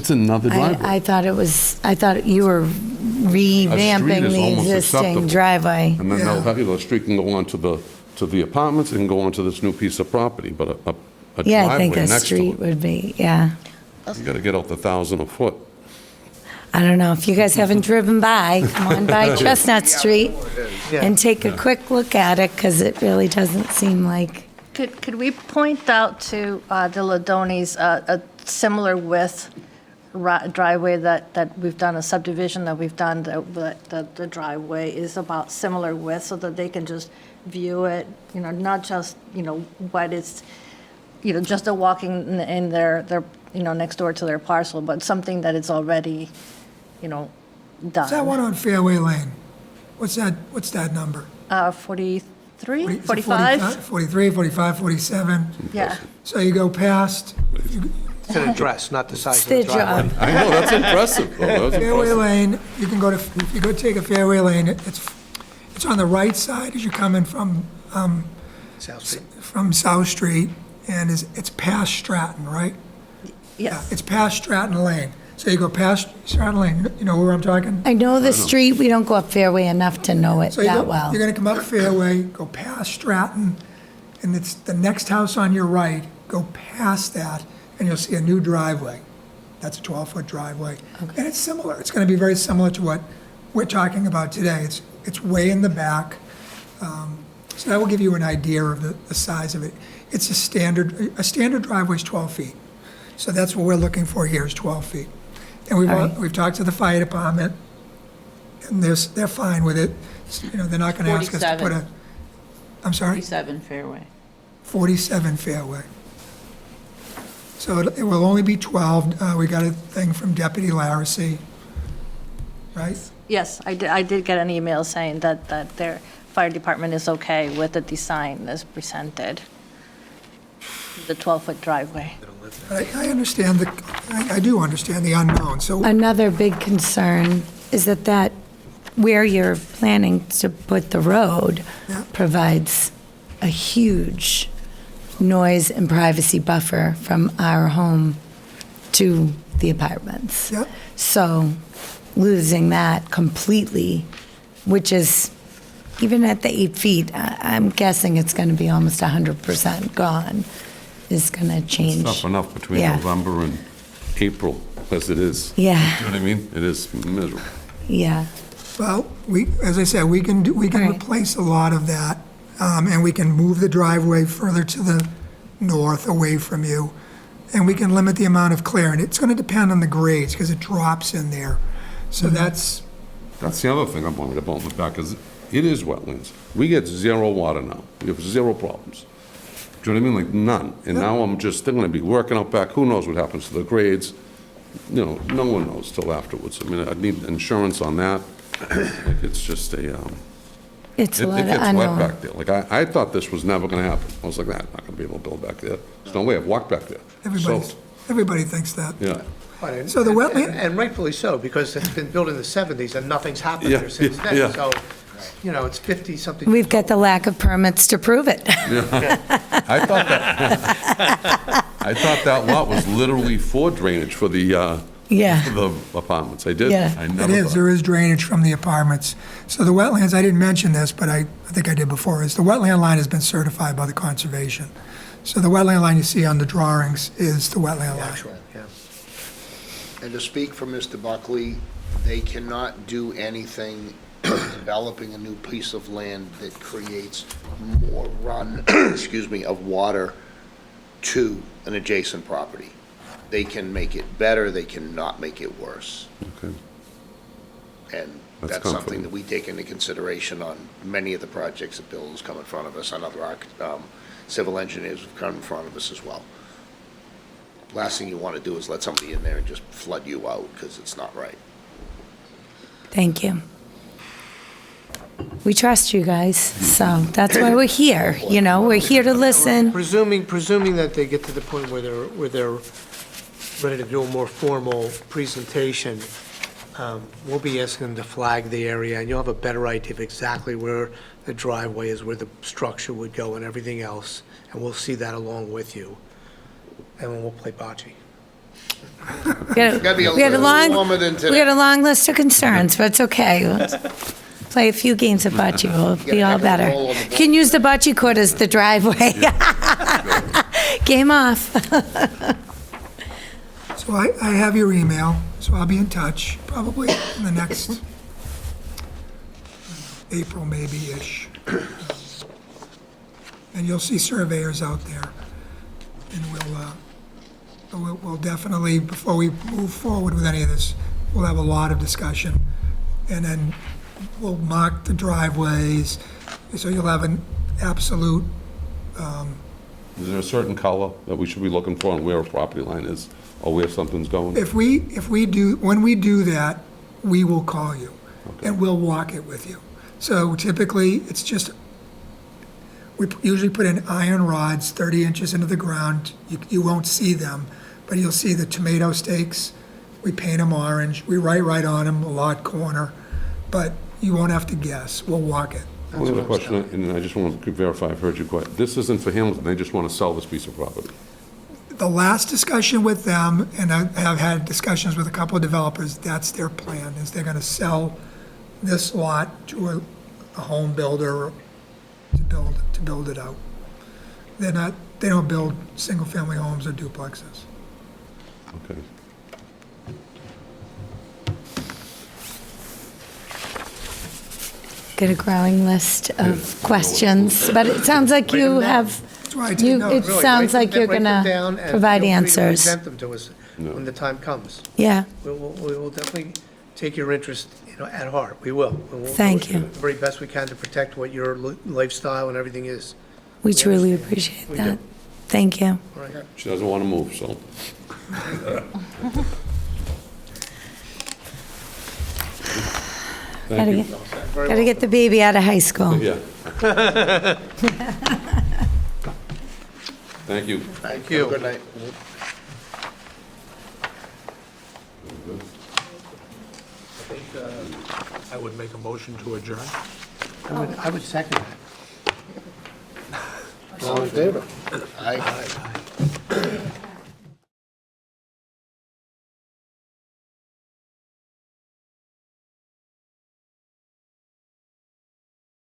[SPEAKER 9] another driveway.
[SPEAKER 8] I thought you were revamping
[SPEAKER 9] is
[SPEAKER 8] the
[SPEAKER 9] almost
[SPEAKER 8] existing
[SPEAKER 9] acceptable.
[SPEAKER 8] driveway.
[SPEAKER 9] And then they'll have, the street can go on to the apartments and go onto this new piece of property, but a
[SPEAKER 8] Yeah, I think
[SPEAKER 9] driveway
[SPEAKER 8] a
[SPEAKER 9] next to
[SPEAKER 8] street
[SPEAKER 9] it.
[SPEAKER 8] would be, yeah.
[SPEAKER 9] You got to get out the 1,000 a foot.
[SPEAKER 8] I don't know, if you guys haven't driven by, come on by Chestnut Street
[SPEAKER 1] Yeah.
[SPEAKER 8] and take a quick look at it, because it really doesn't seem like,
[SPEAKER 7] Could we point out to the LiDonni's a similar width driveway that we've done, a subdivision that we've done, that the driveway is about similar width, so that they can just view it, not just, what it's, just a walking in their, next door to their parcel, but something that is already, done.
[SPEAKER 5] is that one on Fairway Lane? What's that number?
[SPEAKER 7] 43,
[SPEAKER 5] Is it
[SPEAKER 7] 45?
[SPEAKER 5] 43, 45, 47.
[SPEAKER 7] Yeah.
[SPEAKER 5] So you go past
[SPEAKER 1] It's an address, not the size
[SPEAKER 8] it's
[SPEAKER 1] of the
[SPEAKER 8] their
[SPEAKER 1] driveway.
[SPEAKER 8] job.
[SPEAKER 9] I know, that's impressive, though. That's
[SPEAKER 5] Fairway
[SPEAKER 9] impressive.
[SPEAKER 5] Lane, you can go to, if you go take a Fairway Lane, it's on the right side as you're coming from
[SPEAKER 1] South Street.
[SPEAKER 5] South Street, and it's past Stratton, right?
[SPEAKER 7] Yes.
[SPEAKER 5] It's past Stratton Lane. So you go past Stratton Lane, you know where I'm talking?
[SPEAKER 8] I know the street, we don't go up Fairway enough to know it
[SPEAKER 5] So you
[SPEAKER 8] that
[SPEAKER 5] go-
[SPEAKER 8] well.
[SPEAKER 5] You're gonna come up Fairway, go past Stratton, and it's the next house on your right, go past that, and you'll see a new driveway. That's a 12-foot driveway. And it's similar, it's gonna be very similar to what we're talking about today. It's way in the back. So that will give you an idea of the size of it. It's a standard driveway is 12 feet. So that's what we're looking for here, is 12 feet. And
[SPEAKER 8] All right.
[SPEAKER 5] we've talked to the fire department. and they're fine with it. You know, they're not going to ask us to put
[SPEAKER 10] 47.
[SPEAKER 5] I'm sorry?
[SPEAKER 10] 47 Fairway.
[SPEAKER 5] 47 Fairway. So it will only be 12. We got a thing from Deputy Larissy, right?
[SPEAKER 7] Yes, I did get an email saying that their fire department is okay with the design as presented, the 12-foot driveway.
[SPEAKER 5] I understand I do understand the unknown, so.
[SPEAKER 8] Another big concern is that where you're planning to put the road
[SPEAKER 5] Yeah.
[SPEAKER 8] provides a huge noise and privacy buffer from our home to the apartments.
[SPEAKER 5] Yep.
[SPEAKER 8] So losing that completely, which is, even at the 8 feet, I'm guessing it's going to be almost 100% gone, is going to change.
[SPEAKER 9] Tough enough between
[SPEAKER 8] Yeah.
[SPEAKER 9] November and April, as it is.
[SPEAKER 8] Yeah.
[SPEAKER 9] You know what I mean? It is miserable.
[SPEAKER 8] Yeah.
[SPEAKER 5] Well, as I said, we can
[SPEAKER 8] Right.
[SPEAKER 5] replace a lot of that, and we can move the driveway further to the north, away from you, and we can limit the amount of clearing. It's going to depend on the grades, because it drops in there. So that's,
[SPEAKER 9] That's the other thing I'm worried about in the back, is it is wetlands. We get zero water now. We have zero problems. Do you know what I mean? Like, none. And now I'm just, they're gonna be working out back, who knows what happens to the grades? You know, no one knows till afterwards. I mean, I need insurance on that. Like, it's just a,
[SPEAKER 8] It's a
[SPEAKER 9] it
[SPEAKER 8] lot of
[SPEAKER 9] gets wet
[SPEAKER 8] unknown.
[SPEAKER 9] back there. Like, I thought this was never gonna happen. I was like, nah, I'm not gonna be able to build back there. There's no way, I've walked back there.
[SPEAKER 5] everybody thinks that.
[SPEAKER 9] Yeah.
[SPEAKER 5] So the wetland-
[SPEAKER 1] And rightfully so, because it's been built in the 70s and nothing's happened
[SPEAKER 9] Yeah,
[SPEAKER 1] there since
[SPEAKER 9] yeah.
[SPEAKER 1] then. So, you know, it's 50-something.
[SPEAKER 8] We've got the lack of permits to prove it.
[SPEAKER 9] I thought that, I thought that lot was literally for drainage for the,
[SPEAKER 8] Yeah.
[SPEAKER 9] for the apartments. I did.
[SPEAKER 8] Yeah.
[SPEAKER 9] I
[SPEAKER 5] It
[SPEAKER 9] never
[SPEAKER 5] is,
[SPEAKER 9] thought.
[SPEAKER 5] there is drainage from the apartments. So the wetlands, I didn't mention this, but I think I did before, is the wetland line has been certified by the conservation. So the wetland line you see on the drawings is the wetland line.
[SPEAKER 1] Actual, yeah.
[SPEAKER 3] And to speak for Mr. Buckley, they cannot do anything developing a new piece of land that creates more run, excuse me, of water to an adjacent property. They can make it better, they cannot make it worse.
[SPEAKER 9] Okay.
[SPEAKER 3] And
[SPEAKER 9] That's
[SPEAKER 3] that's something
[SPEAKER 9] comforting.
[SPEAKER 3] that we take into consideration on many of the projects that Bill has come in front of us, and other civil engineers have come in front of us as well. Last thing you want to do is let somebody in there and just flood you out, because it's not right.
[SPEAKER 8] Thank you. We trust you guys, so that's why we're here, you know, we're here to listen.
[SPEAKER 1] Presuming that they get to the point where they're ready to do a more formal presentation, we'll be asking them to flag the area, and you'll have a better idea of exactly where the driveway is, where the structure would go and everything else, and we'll see that along with you. And then we'll play bocce.
[SPEAKER 3] Gotta be a
[SPEAKER 8] We had a
[SPEAKER 3] little
[SPEAKER 8] long,
[SPEAKER 3] warmer than today.
[SPEAKER 8] we had a long list of concerns, but it's okay. Let's play a few games of bocce, we'll be all better.
[SPEAKER 3] roll on the
[SPEAKER 8] You can use the bocce court as the driveway. Game off.
[SPEAKER 5] So I have your email, so I'll be in touch, probably in the next April maybe-ish. And you'll see surveyors out there. And we'll definitely, before we move forward with any of this, we'll have a lot of discussion. And then we'll mark the driveways, so you'll have an absolute,
[SPEAKER 9] Is there a certain color that we should be looking for on where a property line is, or where something's going?
[SPEAKER 5] when we do that, we will call you, and we'll walk it with you. So typically, it's just, we usually put in iron rods 30 inches into the ground. You won't see them, but you'll see the tomato stakes. We paint them orange. We write right on them, a lot corner, but you won't have to guess. We'll walk it.
[SPEAKER 9] One other question, and I just want to verify I've heard you correct. This isn't for Hamilton, they just want to sell this piece of property.
[SPEAKER 5] The last discussion with them, and I have had discussions with a couple of developers, that's their plan, is they're gonna sell this lot to a home builder to build it out. They don't build single-family homes or duplexes.
[SPEAKER 9] Okay.
[SPEAKER 8] Get a growing list of questions, but it sounds like you have,
[SPEAKER 5] That's why I take
[SPEAKER 8] you,
[SPEAKER 5] notes.
[SPEAKER 8] it sounds like you're gonna provide answers.
[SPEAKER 1] Present them to us when the time comes.
[SPEAKER 8] Yeah,
[SPEAKER 1] We will definitely take your interest in at heart, we will. And we'll
[SPEAKER 8] Thank
[SPEAKER 1] do
[SPEAKER 8] you.
[SPEAKER 1] The very best we can to protect what your lifestyle and everything is.
[SPEAKER 8] We truly
[SPEAKER 1] understand.
[SPEAKER 8] appreciate
[SPEAKER 1] We
[SPEAKER 8] that.
[SPEAKER 1] do.
[SPEAKER 8] Thank you.
[SPEAKER 1] All right.
[SPEAKER 9] She doesn't want to move, so.
[SPEAKER 8] Gotta
[SPEAKER 9] Thank you.
[SPEAKER 8] get, gotta get the baby out of high school.
[SPEAKER 9] Yeah. Thank you.
[SPEAKER 1] Thank you.
[SPEAKER 3] Good night.
[SPEAKER 4] I would make a motion to adjourn.
[SPEAKER 1] I would second that.
[SPEAKER 3] All in favor? Aye.